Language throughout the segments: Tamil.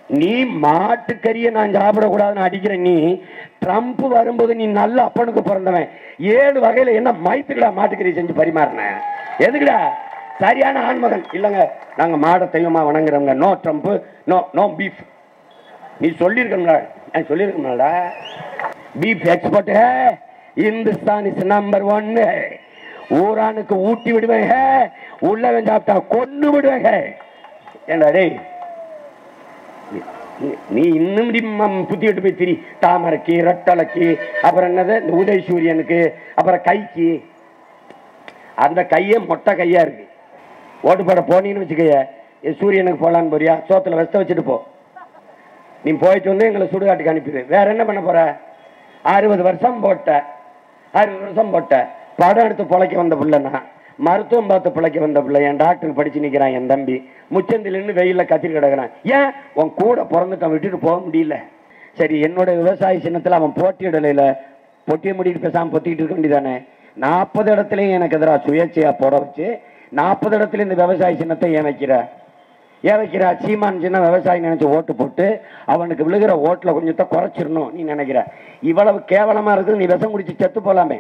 நீ மாட்டுக்கறியை நான் சாப்பிடக்கூடாதுன்னு அடிக்கிற நீ, ட்ரம்ப் வரும்போது நீ நல்ல அப்பனுக்கு பிறந்தவன் 7 வகையில என்ன மயத்துக்கடா மாட்டுக்கறி செஞ்சு பரிமாறின? எதுக்குடா? சரியான ஆண்மகன் இல்லைங்க, நாங்க மாட தெய்வமா வணங்குறவங்க, no Trump, no no beef. நீ சொல்லியிருக்கா? சொல்லியிருக்கா? Beef export Hindustan is number 1. ஊரானுக்கு ஊட்டி விடுவேங்க, உள்ளவன் சாப்பிட்டா கொண்டு விடுவேங்க. ஏண்டா டேய், நீ இன்னும் புத்தி விட்டு போய் திரி. தாமரைக்கு, ரெட்டலைக்கு, அப்புறம் என்னது இந்த உதய சூரியனுக்கு, அப்புறம் கைக்கு. அந்த கையே மொட்டை கையா இருக்கு. ஓட்டு போட போனீங்கன்னு வச்சுக்கைய, சூரியனுக்கு போலான்னு போறியா? சோத்துல வெஸ்த வச்சுட்டு போ. நீ போயிட்டு வந்து எங்களை சுடுகாட்டுக்கு அனுப்பிடு. வேற என்ன பண்ண போற? 60 வருஷம் போட்ட, 60 வருஷம் போட்ட. படம் எடுத்து பிழைக்க வந்த பிள்ளைனா, மருத்துவம் பார்த்து பிழைக்க வந்த பிள்ளை. என் டாக்டருக்கு படிச்சு நிற்கிறான் என் தம்பி. முச்சந்திலிருந்து வெயில கத்திரி கிடக்குறான். ஏன்? உன் கூட பிறந்துட்டான், விட்டுட்டு போக முடியல. சரி, என்னோட விவசாய சின்னத்தில் அவன் போட்டியிடலையில, பொட்டியை முடிட்டு பேசாம பொத்திக்கிட்டு இருக்க வேண்டியதானே? 40 இடத்துலையும் எனக்கு எதிராக சுயேட்சையா போட வச்சு 40 இடத்துல இந்த விவசாய சின்னத்தை ஏன் வைக்கிற சீமான் சின்ன விவசாயி நினைச்சு ஓட்டு போட்டு அவனுக்கு விழுகிற ஓட்டுல கொஞ்சத்தை குறைச்சிடணும் நீ நினைக்கிற. இவ்வளவு கேவலமா இருக்குது. நீ விஷம் குடிச்சு செத்து போலாமே.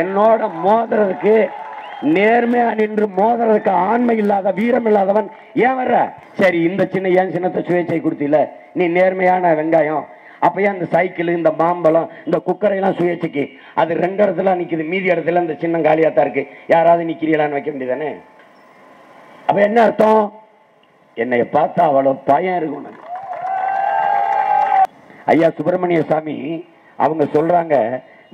என்னோட மோதுறதுக்கு, நேர்மையா நின்று மோதுறதுக்கு ஆண்மை இல்லாத, வீரம் இல்லாதவன் ஏன் வர்ற? சரி, இந்த சின்ன ஏன் சின்னத்தை சுயேட்சை கொடுத்தில, நீ நேர்மையான வெங்காயம். அப்பயே அந்த சைக்கிள், இந்த மாம்பழம், இந்த குக்கரை எல்லாம் சுயேட்சைக்கு. அது 2 இடத்துல நிக்குது, மீதி இடத்துல இந்த சின்னம் காலியாத்தான் இருக்கு. யாராவது நிக்கிறீங்களான்னு வைக்க வேண்டியதானே? அப்ப என்ன அர்த்தம்? என்னை பார்த்தா அவ்வளவு பயம் இருக்கும். ஐயா சுப்பிரமணிய சாமி அவங்க சொல்றாங்க,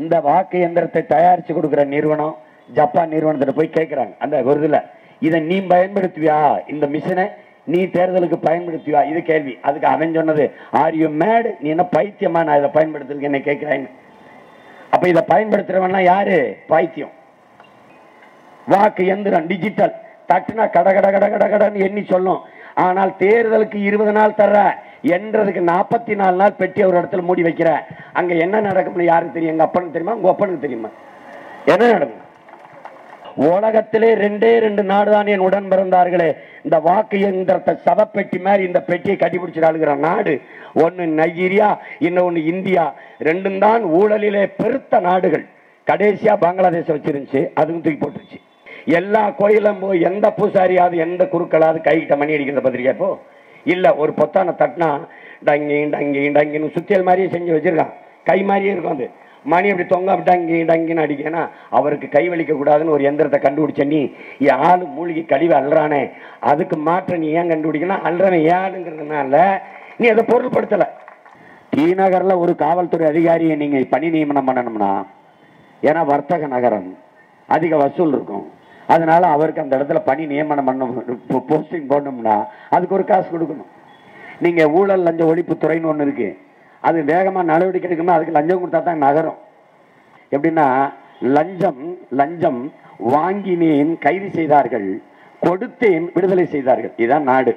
இந்த வாக்கு எந்திரத்தை தயாரிச்சு கொடுக்கிற நிறுவனம் ஜப்பான் நிறுவனத்தை போய் கேட்கிறாங்க அந்த விருதுல, இதை நீ பயன்படுத்துவியா? இந்த மிஷினை நீ தேர்தலுக்கு பயன்படுத்துவியா? இது கேள்வி. அதுக்கு அவன் சொன்னது, ஆர் யூ மேட்? நீ என்ன பைத்தியமா நான் இதை பயன்படுத்துறதுக்கு என்ன கேட்கிறேன்? அப்ப இதை பயன்படுத்துறவன்னா யாரு? பைத்தியம். வாக்கு எந்திரம் டிஜிட்டல், தட்டுனா கட கட கட கட கடன்னு எண்ணி சொல்லும். ஆனால் தேர்தலுக்கு 20 நாள் தர்ற என்றதுக்கு 44 நாள் பெட்டி ஒரு இடத்துல மூடி வைக்கிற. அங்க என்ன நடக்கும்னு யாருக்கு தெரியும்? எங்க அப்பனுக்கு தெரியுமா? உங்க அப்பனுக்கு தெரியுமா என்ன நடக்கும்? உலகத்திலே 2 நாடு தான் என் உடன் பிறந்தார்களே இந்த வாக்கு எந்திரத்தை சவப்பெட்டி மாதிரி இந்த பெட்டியை கட்டிப்பிடிச்சு ஆளுகிற நாடு. ஒன்னு நைஜீரியா, இன்னொன்னு இந்தியா. 2 தான் ஊழலிலே பெருத்த நாடுகள். கடைசியா பங்களாதேஷ் வச்சிருந்துச்சு, அதுவும் தூக்கி போட்டுருச்சு. எல்லா கோயிலும் போய் எந்த பூசாரியாவது எந்த குருக்களாவது கைகிட்ட மணி அடிக்கிற பத்திரிக்கை போ இல்ல. ஒரு பொத்தான தட்டினா டங்கி டங்கி டங்கின்னு சுத்தியல் மாதிரியே செஞ்சு வச்சிருக்கான். கை மாதிரியே இருக்கும். அது மணி அப்படி தொங்க டங்கி டங்கின்னு அடிக்கனா அவருக்கு கை வலிக்க கூடாதுன்னு ஒரு எந்திரத்தை கண்டுபிடிச்ச நீ, ஆளு மூலிகை கழிவு அல்றானே, அதுக்கு மாற்ற நீ ஏன் கண்டுபிடிக்கணும்? அல்றவன் ஏழுங்கிறதுனால நீ அதை பொருள்படுத்தல. டி நகர்ல ஒரு காவல்துறை அதிகாரியை நீங்க பணி நியமனம் பண்ணணும்னா, ஏன்னா வர்த்தக நகரம், அதிக வசூல் இருக்கும், அதனால அவருக்கு அந்த இடத்துல பணி நியமனம் பண்ண போஸ்டிங் போடணும்னா அதுக்கு ஒரு காசு கொடுக்கணும். நீங்க ஊழல் லஞ்ச ஒழிப்பு துறைன்னு ஒண்ணு இருக்கு, அது வேகமா நடவடிக்கை எடுக்கணும், அதுக்கு லஞ்சம் கொடுத்தா தான் நகரும். எப்படின்னா, லஞ்சம் வாங்கினேன் கைது செய்தார்கள், கொடுத்தேன் விடுதலை செய்தார்கள். இதுதான் நாடு.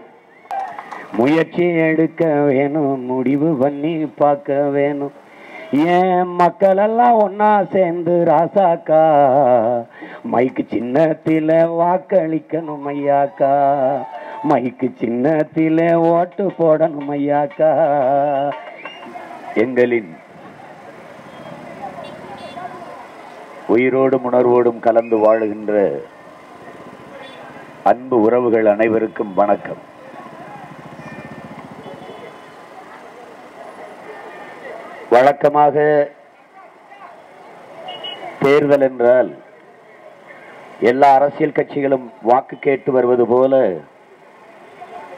முயற்சி எடுக்க வேணும், முடிவு பண்ணி பார்க்க வேணும். ஏன் மக்கள் எல்லாம் ஒன்னா சேர்ந்து ராசாக்கா, மைக்கு சின்னத்தில வாக்களிக்கணும் ஐயாக்கா, மைக்கு சின்னத்தில ஓட்டு போடணும் ஐயாக்கா. எங்களின் உயிரோடும் உணர்வோடும் கலந்து வாழுகின்ற அன்பு உறவுகள் அனைவருக்கும் வணக்கம். வழக்கமாக தேர்தல் என்றால் எல்லா அரசியல் கட்சிகளும் வாக்கு கேட்டு வருவது போல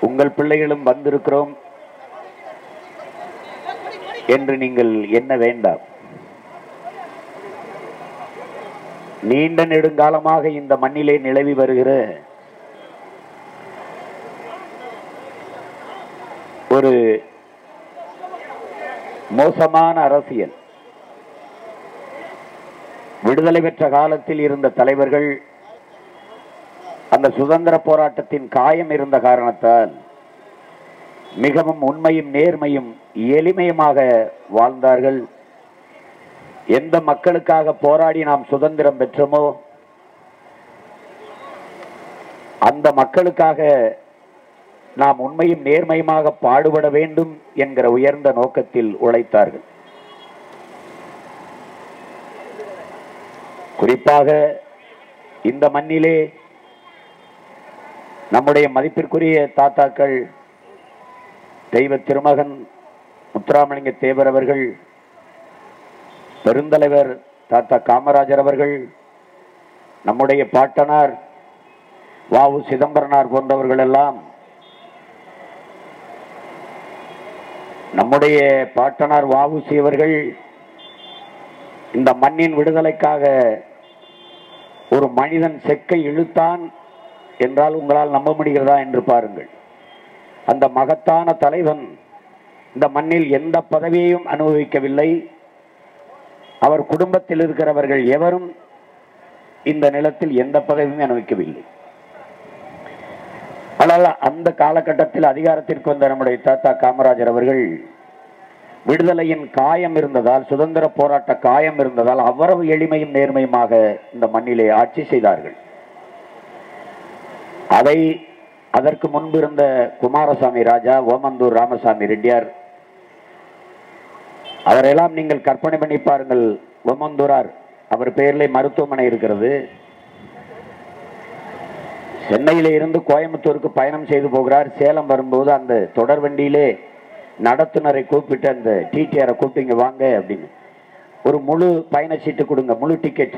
உங்கள் பிள்ளைகளும் வந்திருக்கிறோம் என்று நீங்கள் எண்ண வேண்டாம். நீண்ட நெடுங்காலமாக இந்த மண்ணிலே நிலவி வருகிற ஒரு மோசமான அரசியல், விடுதலை பெற்ற காலத்தில் இருந்த தலைவர்கள் அந்த சுதந்திர போராட்டத்தின் காயம் இருந்த காரணத்தால் மிகவும் உண்மையும் நேர்மையும் எளிமையுமாக வாழ்ந்தார்கள். எந்த மக்களுக்காக போராடி நாம் சுதந்திரம் பெற்றோமோ அந்த மக்களுக்காக நாம் உண்மையும் நேர்மையுமாக பாடுபட வேண்டும் என்கிற உயர்ந்த நோக்கத்தில் உழைத்தார்கள். குறிப்பாக இந்த மண்ணிலே நம்முடைய மதிப்பிற்குரிய தாத்தாக்கள் தெய்வ திருமகன் முத்துராமலிங்க தேவர் அவர்கள், பெருந்தலைவர் தாத்தா காமராஜர் அவர்கள், நம்முடைய பாட்டனார் வ.உ. சிதம்பரனார் போன்றவர்கள் எல்லாம், நம்முடைய பாட்டனார் வ.உ.சி. அவர்கள் இந்த மண்ணின் விடுதலைக்காக ஒரு மனிதன் செக்கை இழுத்தான் என்றால் உங்களால் நம்ப முடிகிறதா என்று பாருங்கள். அந்த மகத்தான தலைவன் இந்த மண்ணில் எந்த பதவியையும் அனுபவிக்கவில்லை. அவர் குடும்பத்தில் இருக்கிறவர்கள் எவரும் இந்த நிலத்தில் எந்த பதவியும் அனுபவிக்கவில்லை. ஆனால் அந்த காலகட்டத்தில் அதிகாரத்திற்கு வந்த நம்முடைய தாத்தா காமராஜர் அவர்கள் விடுதலையின் காயம் இருந்ததால், சுதந்திர போராட்ட காயம் இருந்ததால் அவ்வளவு எளிமையும் நேர்மையுமாக இந்த மண்ணிலே ஆட்சி செய்தார்கள். அதை அதற்கு முன்பு இருந்த குமாரசாமி ராஜா, ஓமந்தூர் ராமசாமி ரெட்டியார், அவரெல்லாம் நீங்கள் கற்பனை பண்ணி பாருங்கள். ஓமந்தூரார், அவர் பெயரிலே மருத்துவமனை இருக்கிறது. சென்னையில இருந்து கோயம்புத்தூருக்கு பயணம் செய்து போகிறார். சேலம் வரும்போது அந்த தொடர் வண்டியிலே நடத்துனரை கூப்பிட்டு அந்த டிடிஆரை கூப்பிட்டு இங்க வாங்க அப்படின்னு, ஒரு முழு பயண சீட்டு கொடுங்க, முழு டிக்கெட்.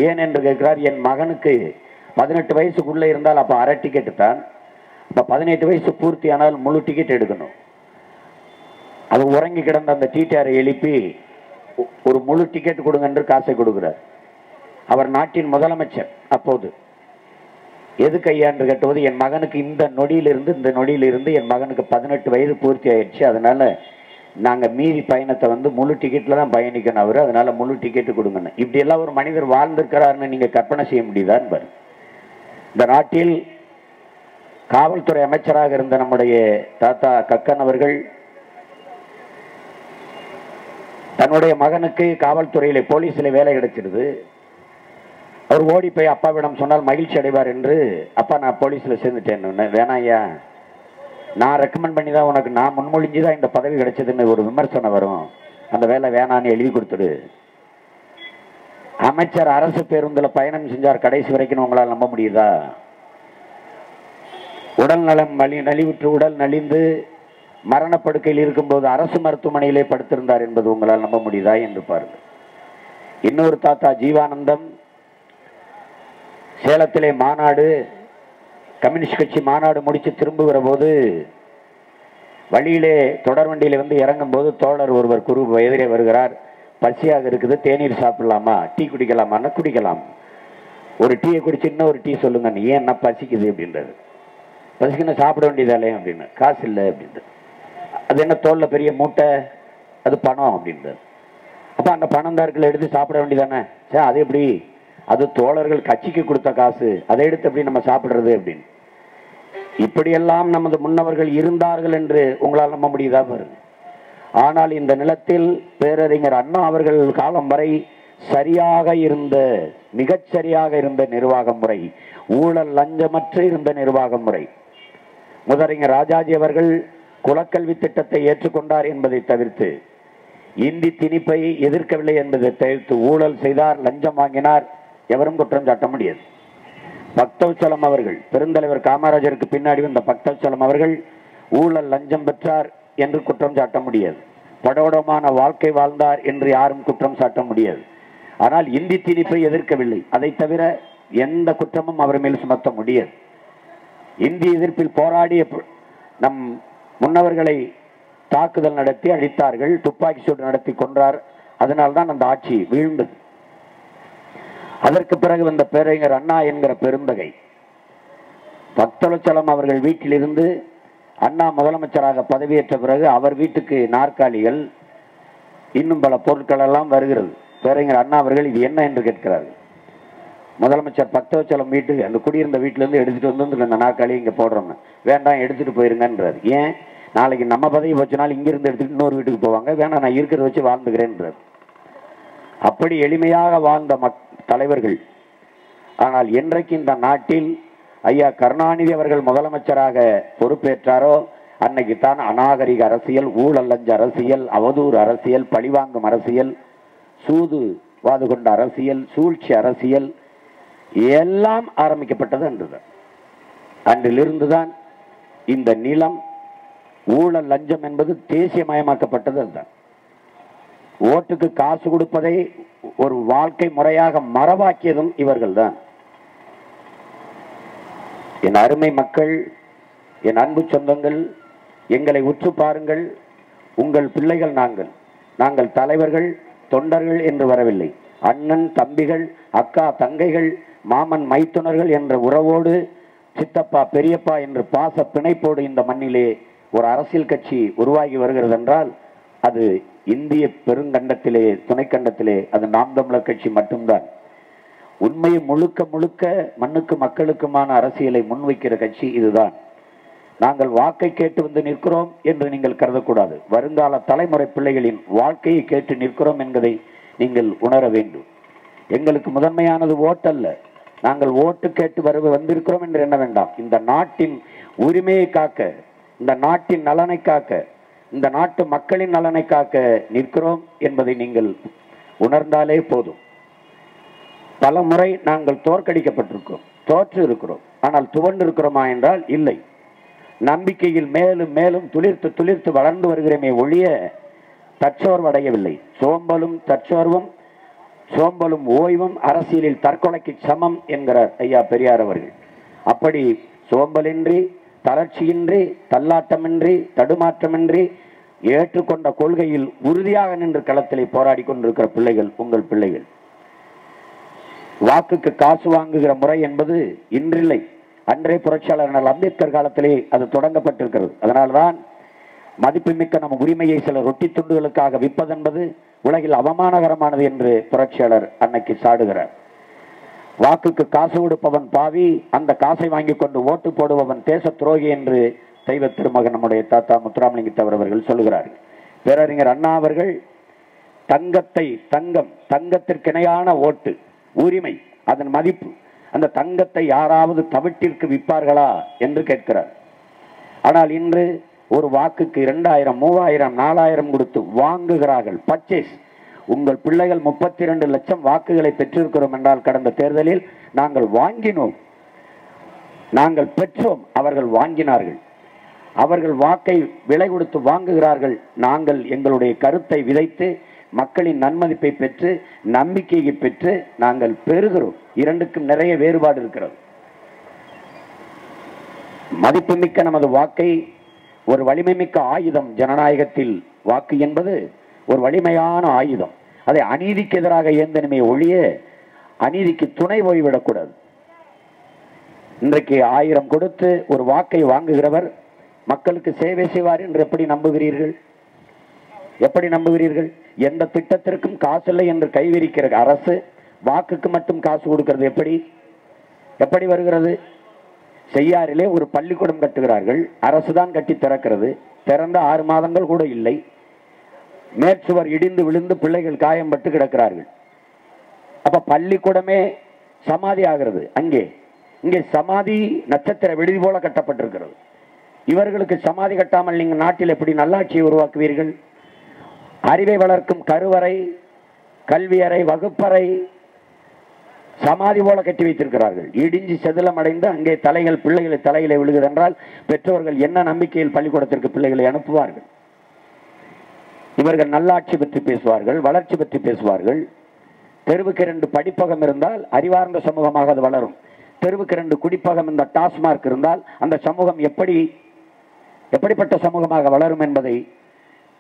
ஏன் என்று கேட்கிறார். என் மகனுக்கு 18 வயசுக்குள்ளே இருந்தால் அப்போ அரை டிக்கெட்டு தான், இப்போ 18 வயசு பூர்த்தி ஆனால் முழு டிக்கெட் எடுக்கணும். அது உறங்கி கிடந்த அந்த டிடிஆரை எழுப்பி ஒரு முழு டிக்கெட் கொடுங்க என்று காசை கொடுக்கிறார். அவர் நாட்டின் முதலமைச்சர் அப்போது. எது கையா என்று கேட்டபோது, என் மகனுக்கு இந்த நொடியிலிருந்து என் மகனுக்கு 18 வயது பூர்த்தி ஆயிடுச்சு, அதனால நாங்கள் மீதி பயணத்தை முழு டிக்கெட்டில் தான் பயணிக்கணும் அவர், அதனால முழு டிக்கெட்டு கொடுங்கன்னு. இப்படி எல்லாம் ஒரு மனிதர் வாழ்ந்திருக்கிறாருன்னு நீங்கள் கற்பனை செய்ய முடியுதான்னு பாரு. இந்த நாட்டில் காவல்துறை அமைச்சராக இருந்த நம்முடைய தாத்தா கக்கன் அவர்கள் தன்னுடைய மகனுக்கு காவல்துறையிலே போலீஸில் வேலை கிடைச்சிருது. அவர் ஓடி போய் அப்பாவிடம் சொன்னால் மகிழ்ச்சி அடைவார் என்று, அப்பா நான் போலீஸில் சேர்ந்துட்டேன்னு. வேணாம் ஐயா, நான் ரெக்கமெண்ட் பண்ணி தான் உனக்கு, நான் முன்மொழிஞ்சு தான் இந்த பதவி கிடைச்சதுன்னு ஒரு விமர்சனம் வரும், அந்த வேலை வேணான்னு எழுதி கொடுத்துடு. அமைச்சர் அரசு பேருந்தில் பயணம் செஞ்சார் கடைசி வரைக்கும், உங்களால் நம்ப முடியுதா? உடல் நலம் நலிவுற்று உடல் நலிந்து மரணப்படுக்கையில் இருக்கும்போது அரசு மருத்துவமனையிலே படுத்திருந்தார் என்பது உங்களால் நம்ப முடியுதா என்று பாருங்கள். இன்னொரு தாத்தா ஜீவானந்தம் சேலத்திலே மாநாடு, கம்யூனிஸ்ட் கட்சி மாநாடு முடிச்சு திரும்புகிற போது வழியிலே தொடர் வண்டியில இறங்கும் போது தோழர் ஒருவர் குரு எதிரே வருகிறார். பசியாக இருக்குது, தேநீர் சாப்பிடலாமா, டீ குடிக்கலாமான்னு. குடிக்கலாம், ஒரு டீயை குடிச்சு இன்னும் ஒரு டீ சொல்லுங்க. ஏன் என்ன பசிக்குது அப்படின்றது. பசிக்குன்னு சாப்பிட வேண்டியதாலே அப்படின்னு. காசு இல்லை அப்படின்றது. அது என்ன தோல்ல பெரிய மூட்டை, அது பணம் அப்படின்றது. அப்ப அந்த பணம்தார்கள் எடுத்து சாப்பிட வேண்டியதானே. சரி, அது எப்படி, அது தோழர்கள் கட்சிக்கு கொடுத்த காசு, அதை எடுத்து எப்படி நம்ம சாப்பிடுறது அப்படின்னு. இப்படியெல்லாம் நமது முன்னவர்கள் இருந்தார்கள் என்று உங்களால் நம்ப முடியுதா பாருங்க. ஆனால் இந்த நிலத்தில் பேரறிஞர் அண்ணா அவர்கள் காலம் வரை சரியாக இருந்த, மிகச்சரியாக இருந்த நிர்வாக முறை, ஊழல் லஞ்சமற்று இருந்த நிர்வாக முறை. முதலறிஞர் ராஜாஜி அவர்கள் குலக்கல்வி திட்டத்தை ஏற்றுக்கொண்டார் என்பதை தவிர்த்து, இந்தி திணிப்பை எதிர்க்கவில்லை என்பதை தவிர்த்து, ஊழல் செய்தார், லஞ்சம் வாங்கினார், எவரும் குற்றம் சாட்ட முடியாது. பக்தவச்சலம் அவர்கள், பெருந்தலைவர் காமராஜருக்கு பின்னாடி வந்த பக்தவச்சலம் அவர்கள் ஊழல் லஞ்சம் பெற்றார் என்று குற்றம் சாட்ட முடியாது. படோடமான வாழ்க்கை வாழ்ந்தார் என்று யாரும் குற்றம் சாட்ட முடியாது. ஆனால் இந்தி திணிப்பை எதிர்க்கவில்லை, அதை தவிர எந்த குற்றமும் அவர் மேல் சுமத்த முடியாது. இந்தி எதிர்ப்பில் போராடிய நம் முன்னவர்களை தாக்குதல் நடத்தி அழித்தார்கள், துப்பாக்கி சூடு நடத்தி கொன்றார். அதனால்தான் அந்த ஆட்சி வீழ்ந்தது. அதற்கு பிறகு வந்த பேரறிஞர் அண்ணா என்கிற பெருந்தகை பக்தவச்சலம் அவர்கள் வீட்டிலிருந்து அண்ணா முதலமைச்சராக பதவியேற்ற பிறகு அவர் வீட்டுக்கு நாற்காலிகள், இன்னும் பல பொருட்கள் எல்லாம் வருகிறது. பேரறிஞர் அண்ணா அவர்கள் இது என்ன என்று கேட்கிறார்கள். முதலமைச்சர் பக்தவச்சலம் வீட்டுக்கு, அந்த குடியிருந்த வீட்டிலேருந்து எடுத்துட்டு வந்து இந்த நாற்காலி இங்கே போடுறோம், வேண்டாம் எடுத்துட்டு போயிருங்கன்றார். ஏன், நாளைக்கு நம்ம பதவி வச்சனாலும் இங்கிருந்து எடுத்துட்டு இன்னொரு வீட்டுக்கு போவாங்க, வேணாம் நான் இருக்கிறத வச்சு வாழ்ந்துக்கிறேன்றார். அப்படி எளிமையாக வாழ்ந்த தலைவர்கள். ஆனால் என்றைக்கு இந்த நாட்டில் ஐயா கருணாநிதி அவர்கள் முதலமைச்சராக பொறுப்பேற்றாரோ அன்னைக்கு தான் அநாகரிக அரசியல், ஊழல் லஞ்ச அரசியல், அவதூறு அரசியல், பழிவாங்கும் அரசியல், சூது வாது கொண்ட அரசியல், சூழ்ச்சி அரசியல் எல்லாம் ஆரம்பிக்கப்பட்டது அன்றுதான். அன்றிலிருந்துதான் இந்த நிலம் ஊழல் லஞ்சம் என்பது தேசியமயமாக்கப்பட்டது. அதுதான் ஓட்டுக்கு காசு கொடுப்பதை ஒரு வாழ்க்கை முறையாக மரபாக்கியதும் இவர்கள் தான். என் அருமை மக்கள், என் அன்பு சொந்தங்கள், எங்களை உற்று பாருங்கள். உங்கள் பிள்ளைகள் நாங்கள் தலைவர்கள் தொண்டர்கள் என்று வரவில்லை. அண்ணன் தம்பிகள், அக்கா தங்கைகள், மாமன் மைத்துனர்கள் என்ற உறவோடு, சித்தப்பா பெரியப்பா என்று பாச பிணைப்போடு இந்த மண்ணிலே ஒரு அரசியல் கட்சி உருவாகி வருகிறது என்றால் அது இந்திய பெருங்கண்டத்திலே, துணைக்கண்டத்திலே அது நாம் தமிழர் கட்சி மட்டும்தான். உண்மையை முழுக்க முழுக்க மண்ணுக்கு மக்களுக்குமான அரசியலை முன்வைக்கிற கட்சி இதுதான். நாங்கள் வாக்கை கேட்டு வந்து நிற்கிறோம் என்று நீங்கள் கருதக்கூடாது. வருங்கால தலைமுறை பிள்ளைகளின் வாழ்க்கையை கேட்டு நிற்கிறோம் என்பதை நீங்கள் உணர வேண்டும். எங்களுக்கு முதன்மையானது ஓட்டல்ல. நாங்கள் ஓட்டு கேட்டு வந்திருக்கிறோம் என்று எண்ண வேண்டாம். இந்த நாட்டின் உரிமையை காக்க, இந்த நாட்டின் நலனை காக்க, இந்த நாட்டு மக்களின் நலனை காக்க நிற்கிறோம் என்பதை நீங்கள் உணர்ந்தாலே போதும். பல முறை நாங்கள் தோற்கடிக்கப்பட்டிருக்கிறோம், தோற்று இருக்கிறோம். ஆனால் துவண்டு இருக்கிறோமா என்றால் இல்லை. நம்பிக்கையில் மேலும் மேலும் துளிர்த்து துளிர்த்து வளர்ந்து வருகிறோமே ஒழிய தற்சோர்வடையவில்லை. சோம்பலும் ஓய்வும் அரசியலில் தற்கொலைக்கு சமம் என்கிறார் ஐயா பெரியார் அவர்கள். அப்படி சோம்பலின்றி, தளர்ச்சியின்றி, தள்ளாட்டமின்றி, தடுமாற்றமின்றி ஏற்றுக்கொண்ட கொள்கையில் உறுதியாக நின்று களத்திலே போராடி கொண்டிருக்கிற பிள்ளைகள் உங்கள் பிள்ளைகள். வாக்குக்கு காசு வாங்குகிற முறை என்பது இன்றில்லை. அன்றே புரட்சியாளர் அம்பேத்கர் காலத்திலே அது தொடங்கப்பட்டிருக்கிறது. அதனால்தான் மதிப்புமிக்க நம் உரிமையை சில ரொட்டி துண்டுகளுக்காக விற்பதென்பது உலகில் அவமானகரமானது என்று புரட்சியாளர் அன்னைக்கு சாடுகிறார். வாக்குக்கு காசு கொடுப்பவன் பாவி, அந்த காசை வாங்கி கொண்டு ஓட்டு போடுபவன் தேச துரோகி என்று தெய்வ திருமகன் நம்முடைய தாத்தா முத்துராமலிங்கத்தவர் அவர்கள் சொல்லுகிறார்கள். பேரறிஞர் அண்ணா அவர்கள் தங்கத்திற்கிணையான ஓட்டு உரிமை, அதன் மதிப்பு, அந்த தங்கத்தை யாராவது தவிட்டிற்கு விற்பார்களா என்று கேட்கிறார். ஆனால் இன்று ஒரு வாக்குக்கு 2000, 3000, 4000 கொடுத்து வாங்குகிறார்கள். பர்ச்சேஸ். உங்கள் பிள்ளைகள் 32 லட்சம் வாக்குகளை பெற்றிருக்கிறோம் என்றால் கடந்த தேர்தலில் நாங்கள் வாங்கினோம், நாங்கள் பெற்றோம், அவர்கள் வாங்கினார்கள். அவர்கள் வாக்கை விலை கொடுத்து வாங்குகிறார்கள். நாங்கள் எங்களுடைய கருத்தை விதைத்து மக்களின் நன்மதிப்பை பெற்று நம்பிக்கையை பெற்று நாங்கள் பெறுகிறோம். இரண்டுக்கும் நிறைய வேறுபாடு இருக்கிறது. மதிப்புமிக்க நமது வாக்கை ஒரு வலிமை மிக்க ஆயுதம். ஜனநாயகத்தில் வாக்கு என்பது ஒரு வலிமையான ஆயுதம். அதை அநீதிக்கு எதிராக ஏந்தனமே ஒழிய அநீதிக்கு துணை போய்விடக்கூடாது. இன்றைக்கு 1000 கொடுத்து ஒரு வாக்கை வாங்குகிறவர் மக்களுக்கு சேவை செய்வார் என்று எப்படி நம்புகிறீர்கள்? எப்படி நம்புகிறீர்கள்? எந்த திட்டத்திற்கும் காசு இல்லை என்று கைவிரிக்கிற அரசு வாக்குக்கு மட்டும் காசு கொடுக்கிறது எப்படி வருகிறது? செய்யாறிலே ஒரு பள்ளிக்கூடம் கட்டுகிறார்கள். அரசு தான் கட்டி திறக்கிறது. திறந்த 6 மாதங்கள் கூட இல்லை. மேற்சுவர் இடிந்து விழுந்து பிள்ளைகள் காயம்பட்டு கிடக்கிறார்கள். அப்ப பள்ளிக்கூடமே சமாதி ஆகிறது. இங்கே சமாதி நட்சத்திர விடுதி போல கட்டப்பட்டிருக்கிறது. இவர்களுக்கு சமாதி கட்டாமல் நீங்கள் நாட்டில் எப்படி நல்லாட்சியை உருவாக்குவீர்கள்? அறிவை வளர்க்கும் கருவறை, கல்வியறை, வகுப்பறை சமாதி போல கட்டி வைத்திருக்கிறார்கள். இடிஞ்சு செதிலம் அடைந்து அங்கே பிள்ளைகளை தலையில விழுகுது என்றால் பெற்றோர்கள் என்ன நம்பிக்கையில் பள்ளிக்கூடத்திற்கு பிள்ளைகளை அனுப்புவார்கள்? இவர்கள் நல்லாட்சி பற்றி பேசுவார்கள், வளர்ச்சி பற்றி பேசுவார்கள். தெருவுக்கு 2 படிப்பகம் இருந்தால் அறிவார்ந்த சமூகமாக அது வளரும். தெருவுக்கு 2 குடிப்பகம் இந்த டாஸ்மார்க் இருந்தால் அந்த சமூகம் எப்படிப்பட்ட சமூகமாக வளரும் என்பதை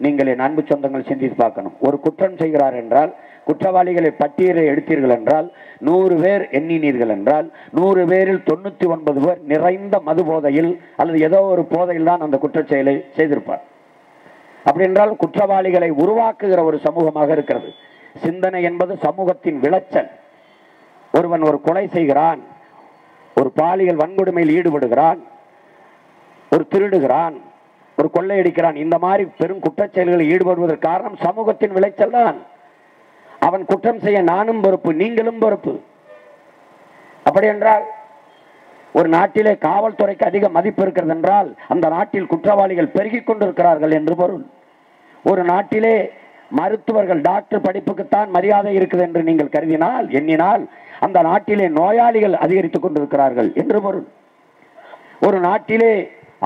நீங்கள் என் அன்பு சொந்தங்கள் சிந்தித்து பார்க்கணும். ஒரு குற்றம் செய்கிறார் என்றால் குற்றவாளிகளை பட்டியலை எடுத்தீர்கள் என்றால் 100 பேர் எண்ணினீர்கள் என்றால் 100 பேரில் 99 பேர் நிறைந்த மது போதையில் அல்லது ஏதோ ஒரு போதையில் தான் அந்த குற்றச் செயலை செய்திருப்பார். அப்படி என்றால் குற்றவாளிகளை உருவாக்குகிற ஒரு சமூகமாக இருக்கிறது. சிந்தனை என்பது சமூகத்தின் விளைச்சல். ஒருவன் ஒரு கொலை செய்கிறான், ஒரு பாலியல் வன்கொடுமையில் ஈடுபடுகிறான், ஒரு திருடுகிறான், ஒரு கொள்ளையடிக்கிறான், இந்த மாதிரி பெரும் குற்றச் செயல்களில் ஈடுபடுவதற்கு காரணம் சமூகத்தின் விளைச்சல் தான். அவன் குற்றம் செய்ய நானும் பொறுப்பு, நீங்களும் பொறுப்பு. அப்படி என்றால் ஒரு நாட்டிலே காவல்துறைக்கு அதிக மதிப்பு இருக்கிறது என்றால் அந்த நாட்டில் குற்றவாளிகள் பெருகிக் கொண்டிருக்கிறார்கள் என்று பொருள். ஒரு நாட்டிலே மருத்துவர்கள் டாக்டர் படிப்புக்குத்தான் மரியாதை இருக்குது என்று நீங்கள் கருதினால் எண்ணினால் அந்த நாட்டிலே நோயாளிகள் அதிகரித்துக் கொண்டிருக்கிறார்கள் என்று பொருள். ஒரு நாட்டிலே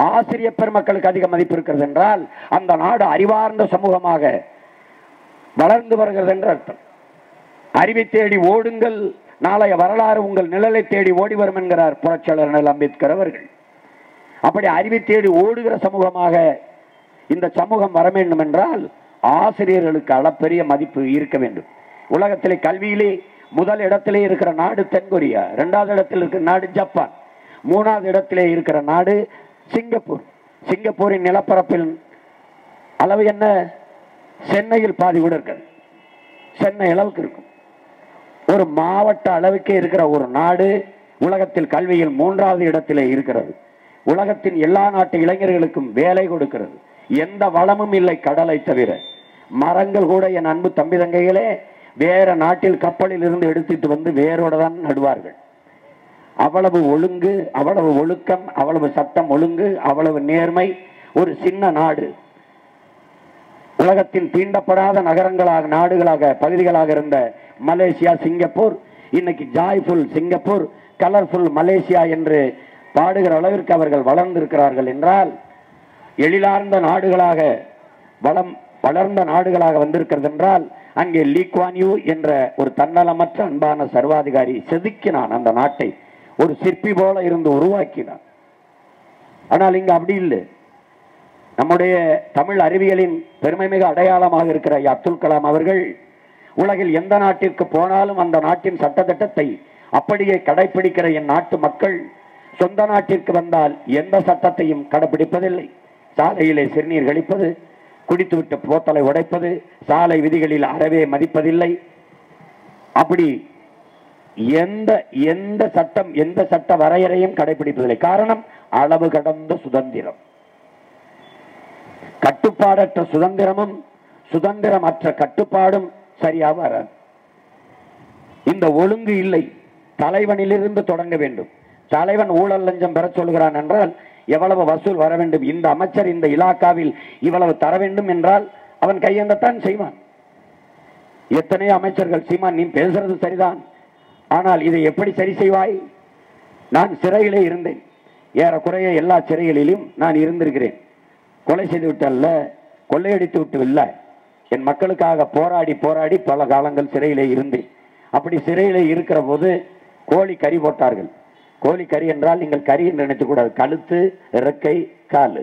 ஆசிரியர் பெருமக்களுக்கு அதிக மதிப்பு இருக்கிறது என்றால் அந்த நாடு அறிவார்ந்த சமூகமாக வளர்ந்து வருகிறது என்று அர்த்தம். அறிவை தேடி ஓடுங்கள், நாளைய வரலாறு உங்கள் நிழலை தேடி ஓடி வரும் என்கிறார் புரட்சியாளர் அண்ணல் அம்பேத்கர் அவர்கள். அப்படி அறிவை தேடி ஓடுகிற சமூகமாக இந்த சமூகம் வர வேண்டும் என்றால் ஆசிரியர்களுக்கு அளப்பெரிய மதிப்பு இருக்க வேண்டும். உலகத்திலே கல்வியிலே முதல் இடத்திலே இருக்கிற நாடு தென்கொரியா, இரண்டாவது இடத்தில் இருக்கிற நாடு ஜப்பான், மூணாவது இடத்திலே இருக்கிற நாடு சிங்கப்பூர். சிங்கப்பூரின் நிலப்பரப்பில் அளவு என்ன? சென்னையில் பாதி கூட இருக்காது. சென்னை அளவுக்கு இருக்கும். ஒரு மாவட்ட அளவுக்கே இருக்கிற ஒரு நாடு உலகத்தில் கல்வியில் மூன்றாவது இடத்திலே இருக்கிறது. உலகத்தின் எல்லா நாட்டு இளைஞர்களுக்கும் வேலை கொடுக்கிறது. எந்த வளமும் இல்லை கடலை தவிர. மரங்கள் கூட என் அன்பு தம்பி தங்கைகளே வேற நாட்டில் கப்பலில் இருந்து எடுத்துட்டு வந்து வேரோட தான் நடுவார்கள். அவ்வளவு ஒழுங்கு, அவ்வளவு ஒழுக்கம், அவ்வளவு சட்டம் ஒழுங்கு, அவ்வளவு நேர்மை. ஒரு சின்ன நாடு. உலகத்தின் தீண்டப்படாத நகரங்களாக, நாடுகளாக, பகுதிகளாக இருந்த மலேசியா, சிங்கப்பூர் இன்னைக்கு ஜாய்ஃபுல் சிங்கப்பூர், கலர்ஃபுல் மலேசியா என்று பாடுகிற அளவிற்கு அவர்கள் வளர்ந்திருக்கிறார்கள் என்றால் எழிலார்ந்த நாடுகளாக, வளர்ந்த நாடுகளாக வந்திருக்கிறது என்றால் அங்கே லீ குவான் யூ என்ற ஒரு தன்னலமற்ற அன்பான சர்வாதிகாரி செதுக்கினான் அந்த நாட்டை. ஒரு சிற்பி போல இருந்து உருவாக்கினான். ஆனால் இங்க அப்படி இல்லை. நம்முடைய தமிழ் அறிவியலின் பெருமைமிகு அடையாளமாக இருக்கிற அப்துல் கலாம் அவர்கள் உலகில் எந்த நாட்டிற்கு போனாலும் அந்த நாட்டின் சட்டத்திட்டத்தை அப்படியே கடைபிடிக்கிற என் நாட்டு மக்கள் சொந்த நாட்டிற்கு வந்தால் எந்த சட்டத்தையும் கடைபிடிப்பதில்லை. சாலையிலே சிறுநீர் கழிப்பது, குடித்துவிட்டு போத்தலை உடைப்பது, சாலை விதிகளில் அறவே மதிப்பதில்லை. அப்படி எந்த சட்டம், எந்த சட்ட வரையறையும் கடைபிடிப்பதில்லை. காரணம் அளவு கடந்த சுதந்திரம். கட்டுப்பாடற்ற சுதந்திரமும் சுதந்திரமற்ற கட்டுப்பாடும் சரியா வராது. இந்த ஒழுங்கு இல்லை. தலைவனிலிருந்து தொடங்க வேண்டும். தலைவன் ஊழல் லஞ்சம் பெற சொல்கிறான் என்றால் எவ்வளவு வசூல் வர வேண்டும், இந்த அமைச்சர் இந்த இலாக்காவில் இவ்வளவு தர வேண்டும் என்றால் அவன் கையெழுத்தான் செய்வான். எத்தனை அமைச்சர்கள், சீமான் நீ பேசுறது சரிதான், ஆனால் இதை எப்படி சரி செய்வாய்? நான் சிறையிலே இருந்தேன். ஏறக்குறைய எல்லா சிறைகளிலும் நான் இருந்திருக்கிறேன். கொலை செய்து விட்டு அல்ல, கொள்ளையடித்து விட்டு இல்லை, என் மக்களுக்காக போராடி போராடி பல காலங்கள் சிறையிலே இருந்தேன். அப்படி சிறையிலே இருக்கிற போது கோழி கறி போட்டார்கள். கோழி கறி என்றால் நீங்கள் கறி என்று நினைத்துக்கூடாது. கழுத்து, இறக்கை, காலு.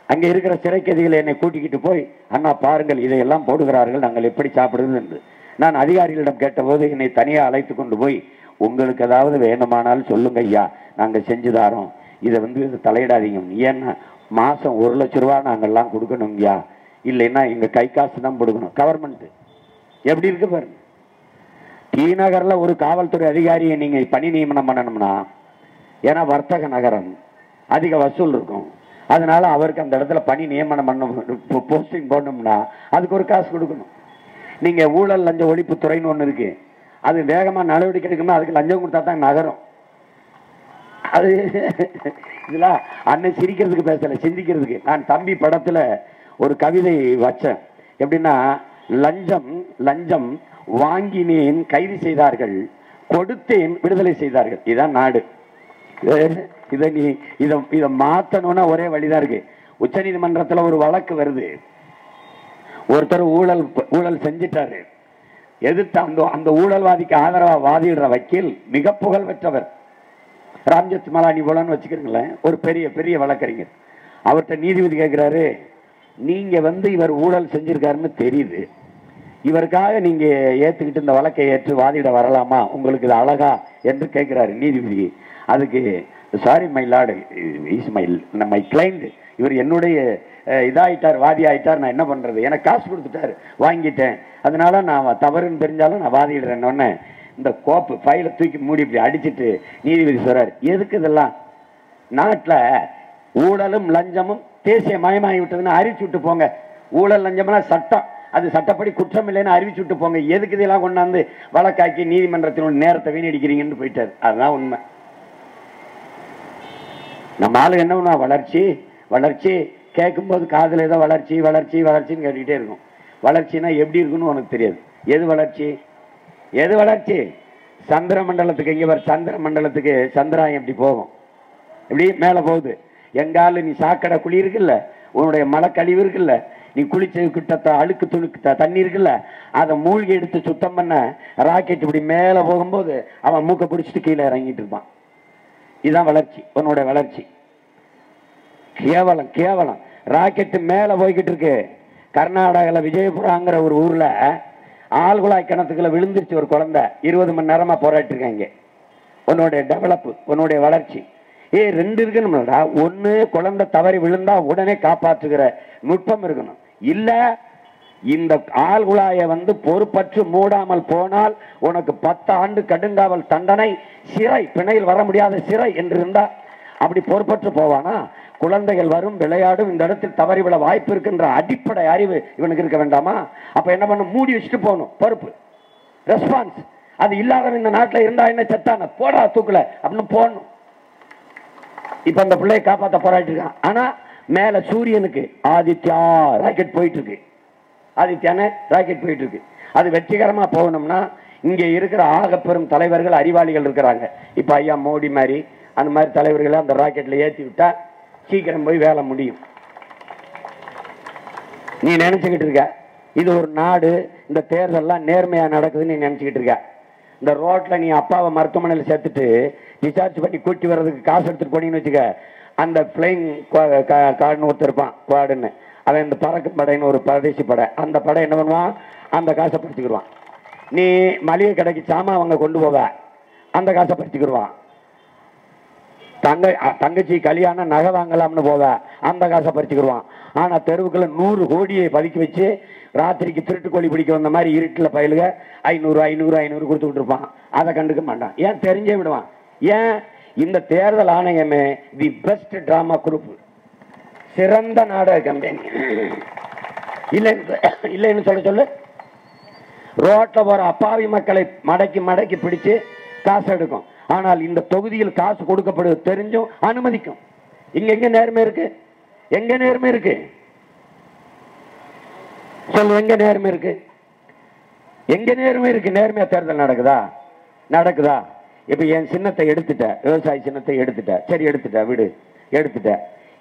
அங்கே இருக்கிற சிறைக்கதிகளை என்னை கூட்டிக்கிட்டு போய், அண்ணா பாருங்கள் இதையெல்லாம் போடுகிறார்கள், நாங்கள் எப்படி சாப்பிடுவது என்று நான் அதிகாரிகளிடம் கேட்டபோது என்னை தனியாக அழைத்து கொண்டு போய், உங்களுக்கு ஏதாவது வேணுமானால் சொல்லுங்க ஐயா, நாங்கள் செஞ்சு தாரோம், இதை தலையிடாதீங்க. ஏன்னா மாதம் 1 லட்ச ரூபா நாங்கள்லாம் கொடுக்கணுங்கய்யா, இல்லைன்னா எங்கள் கை காசு தான் கொடுக்கணும். கவர்மெண்ட் எப்படி இருக்கு பாருங்க. டி நகர்ல ஒரு காவல்துறை அதிகாரியை நீங்க பணி நியமனம் பண்ணணும்னா, ஏன்னா வர்த்தக நகரம், அதிக வசூல் இருக்கும், அதனால அவருக்கு அந்த இடத்துல பணி நியமனம் பண்ண, போஸ்டிங் போடணும்னா அதுக்கு ஒரு காசு கொடுக்கணும். நீங்க ஊழல் லஞ்ச ஒழிப்பு துறைன்னு ஒண்ணு இருக்கு, அது வேகமா நடவடிக்கை எடுக்கணும்னா அதுக்கு லஞ்சம் கொடுத்தா தான் நகரம். அது இதுல அன்னை சிரிக்கிறதுக்கு பேசல, சிந்திக்கிறதுக்கு. நான் தம்பி படத்துல ஒரு கவிதை வச்சேன். எப்படின்னா, லஞ்சம் லஞ்சம் வாங்கினேன் கைது செய்தார்கள், கொடுத்தேன் விடுதலை செய்தார்கள். இதுதான் நாடு. இதை மாத்தணும்னா ஒரே வழிதான் இருக்கு. உச்ச நீதிமன்றத்தில் ஒரு வழக்கு வருது. ஒருத்தர் ஊழல் செஞ்சிட்டாரு. எதிர்த்து அந்த ஊழல்வாதிக்கு ஆதரவா வாதிடுற வக்கீல் மிக புகழ் பெற்றவர், ராம்ஜெத் மலானி போலன்னு வச்சுக்கிறீங்களேன், ஒரு பெரிய பெரிய வழக்கறிஞர். அவர்கிட்ட நீதிபதி கேட்கிறாரு, நீங்க இவர் ஊழல் செஞ்சிருக்காருன்னு தெரியுது, இவருக்காக நீங்க ஏத்துக்கிட்டு இந்த வழக்கை ஏற்று வாதிட வரலாமா, உங்களுக்கு இது அழகா என்று கேட்கிறாரு நீதிபதி. அதுக்கு sorry my Lord, my client, இவர் என்னுடைய இதாயிட்டார், வாதி ஆயிட்டார், நான் என்ன பண்றது, எனக்கு காசு கொடுத்துட்டாரு, வாங்கிட்டேன், அதனால நான் தவறுன்னு தெரிஞ்சாலும் நான் வாதிடுறேன்னு இந்த கோப்பு ஃபைலை தூக்கி மூடி இப்படி அடிச்சுட்டு நீதிபதி சொல்றாரு, எதுக்கு இதெல்லாம்? நாட்டில் ஊழலும் லஞ்சமும் தேசிய மயமாகி விட்டதுன்னு அறிவிச்சு விட்டு போங்க. ஊழல் லஞ்சம்லாம் சட்டம், அது சட்டப்படி குற்றம் இல்லைன்னு அறிவிச்சு விட்டு போங்க. எதுக்கு இதெல்லாம் கொண்டாந்து வழக்காக்கி நீதிமன்றத்தினுடைய நேரத்தை வீணடிக்கிறீங்கன்னு போயிட்டாரு. அதுதான் உண்மை. நம்ம ஆளு என்ன பண்ணுவா, வளர்ச்சி வளர்ச்சி கேட்கும்போது காதுல ஏதோ வளர்ச்சி வளர்ச்சி வளர்ச்சின்னு கேட்டுக்கிட்டே இருக்கும். வளர்ச்சினா எப்படி இருக்குன்னு உனக்கு தெரியாது. எது வளர்ச்சி, எது வளர்ச்சி? சந்திர மண்டலத்துக்கு, இங்க வர சந்திர மண்டலத்துக்கு சந்திராயம் எப்படி போகும், எப்படி மேல போகுது. எங்கால நீ சாக்கடை குழி இருக்குல்ல, உன்னுடைய மலை கழிவு இருக்குல்ல, நீ குளிச்ச கிட்ட அழுக்கு துணுக்கு தண்ணி இருக்குல்ல, அதை மூழ்கி எடுத்து சுத்தம் பண்ண ராக்கெட் இப்படி மேல போகும்போது அவன் மூக்க பிடிச்சிட்டு கீழே இறங்கிட்டு இருப்பான். இதுதான் வளர்ச்சி, உன்னுடைய வளர்ச்சி. கேவலம் கேவலம். ராக்கெட் மேல போய்கிட்டு இருக்கு. கர்நாடகாவில் விஜயபுராங்கிற ஒரு ஊர்ல ஆழ்குழாய் கிணத்துக்குள்ள விழுந்துருச்சு ஒரு குழந்தை. 20 மணி நேரமா போராட்டி இருக்காங்க. உன்னுடைய டெவலப், உன்னுடைய வளர்ச்சி. ரெண்டு இருக்கணும்டா. ஒண்ணு, குழந்தை தவறி விழுந்தா உடனே காப்பாற்றுகிற நுட்பம் இருக்கணும். இல்ல இந்த ஆழ்குழாயை பொறுப்பற்று மூடாமல் போனால் உனக்கு 10 ஆண்டு கடுங்காவல் தண்டனை, சிறை, பிணையில் வர முடியாத சிறை என்று இருந்தா அப்படி பொறுப்பற்று போவானா? குழந்தைகள் வரும், விளையாடும், இந்த இடத்தில் தவறி விட வாய்ப்பு இருக்கின்ற அடிப்படை அறிவு இவனுக்கு இருக்க வேண்டாமா? அப்ப என்ன பண்ண, மூடி வச்சுட்டு போகணும். பொறுப்பு, ரெஸ்பான்ஸ். அது இல்லாதவன் இந்த நாட்டில் இருந்தா என்ன, செத்தான போடா தூக்கல அப்படின்னு போடணும். இப்ப அந்த பிள்ளையை காப்பாற்ற போராட்டி இருக்கான். ஆனா மேல சூரியனுக்கு ஆதித்யா ராக்கெட் போயிட்டு இருக்கு. ஆதித்யான ராக்கெட் போயிட்டு இருக்கு. அது வெற்றிகரமா போகணும்னா இங்க இருக்கிற ஆகப்பெரும் தலைவர்கள், அறிவாளிகள் இருக்கிறாங்க. இப்ப ஐயா மோடி மாதிரி அந்த மாதிரி தலைவர்களை அந்த ராக்கெட்ல ஏற்றி விட்டா சீக்கிரம் போய் வேலை முடியும். நீ நினைச்சுக்கிட்டு இருக்க இது ஒரு நாடு, இந்த தேர்தல்லாம் நேர்மையா நடக்குதுன்னு நீ நினைச்சுக்கிட்டு இருக்க. இந்த ரோட்ல நீ அப்பாவை மருத்துவமனையில் சேர்த்துட்டு டிஸ்சார்ஜ் பண்ணி கூட்டி வர்றதுக்கு காசு எடுத்துட்டு போனீங்கன்னு வச்சுக்க, அந்த பிளைங் கார்டுன்னு ஒருத்தர் இருப்பான், குவாடுன்னு. அவன் இந்த பறக்கும் படைன்னு ஒரு பரதேசி படை, அந்த படை என்ன பண்ணுவான், அந்த காசை பறிச்சுக்கிடுவான். நீ மளிகை கடைக்கு சாமான் அவங்க கொண்டு போவ, அந்த காசை பறிச்சுக்கிடுவான். தங்கச்சி கல்யாணம் நகை வாங்கலாம்னு போவ, அந்த காசை பறிச்சுக்கிடுவான். ஆனா தெருவுக்குள்ள 100 கோடியை பதுக்கி வச்சு ராத்திரிக்கு திருட்டு கோழி பிடிக்க வந்த மாதிரி இருட்டில் பயலுக 500 500 500 கொடுத்துக்கிட்டு இருப்பான். அதை கண்டுக்க மாட்டான். ஏன்? தெரிஞ்சே விடுவான். ஏன்? இந்த தேர்தல் ஆணையமே தி பெஸ்ட் டிராமா குரூப், சிறந்த நாடக கம்பெனி. இல்லைன்னு சொல்லு. ரோட்ல போற அப்பாவி மக்களை மடக்கி மடக்கி பிடிச்சு காசு எடுக்கும். ஆனால் இந்த தொகுதியில் காசு கொடுக்கப்படுவது தெரிஞ்சும் அனுமதிக்கும். இங்க எங்க நேர்மை இருக்கு? எங்க நேர்மை இருக்கு சொல்லு? எங்க நேர்மை இருக்கு? எங்க நேர்மை இருக்கு? நேர்மையா தேர்தல் நடக்குதா? நடக்குதா? இப்ப என் சின்னத்தை எடுத்துட்ட, விவசாய சின்னத்தை எடுத்துட்ட, சரி எடுத்துட்ட, விடு, எடுத்துட்ட.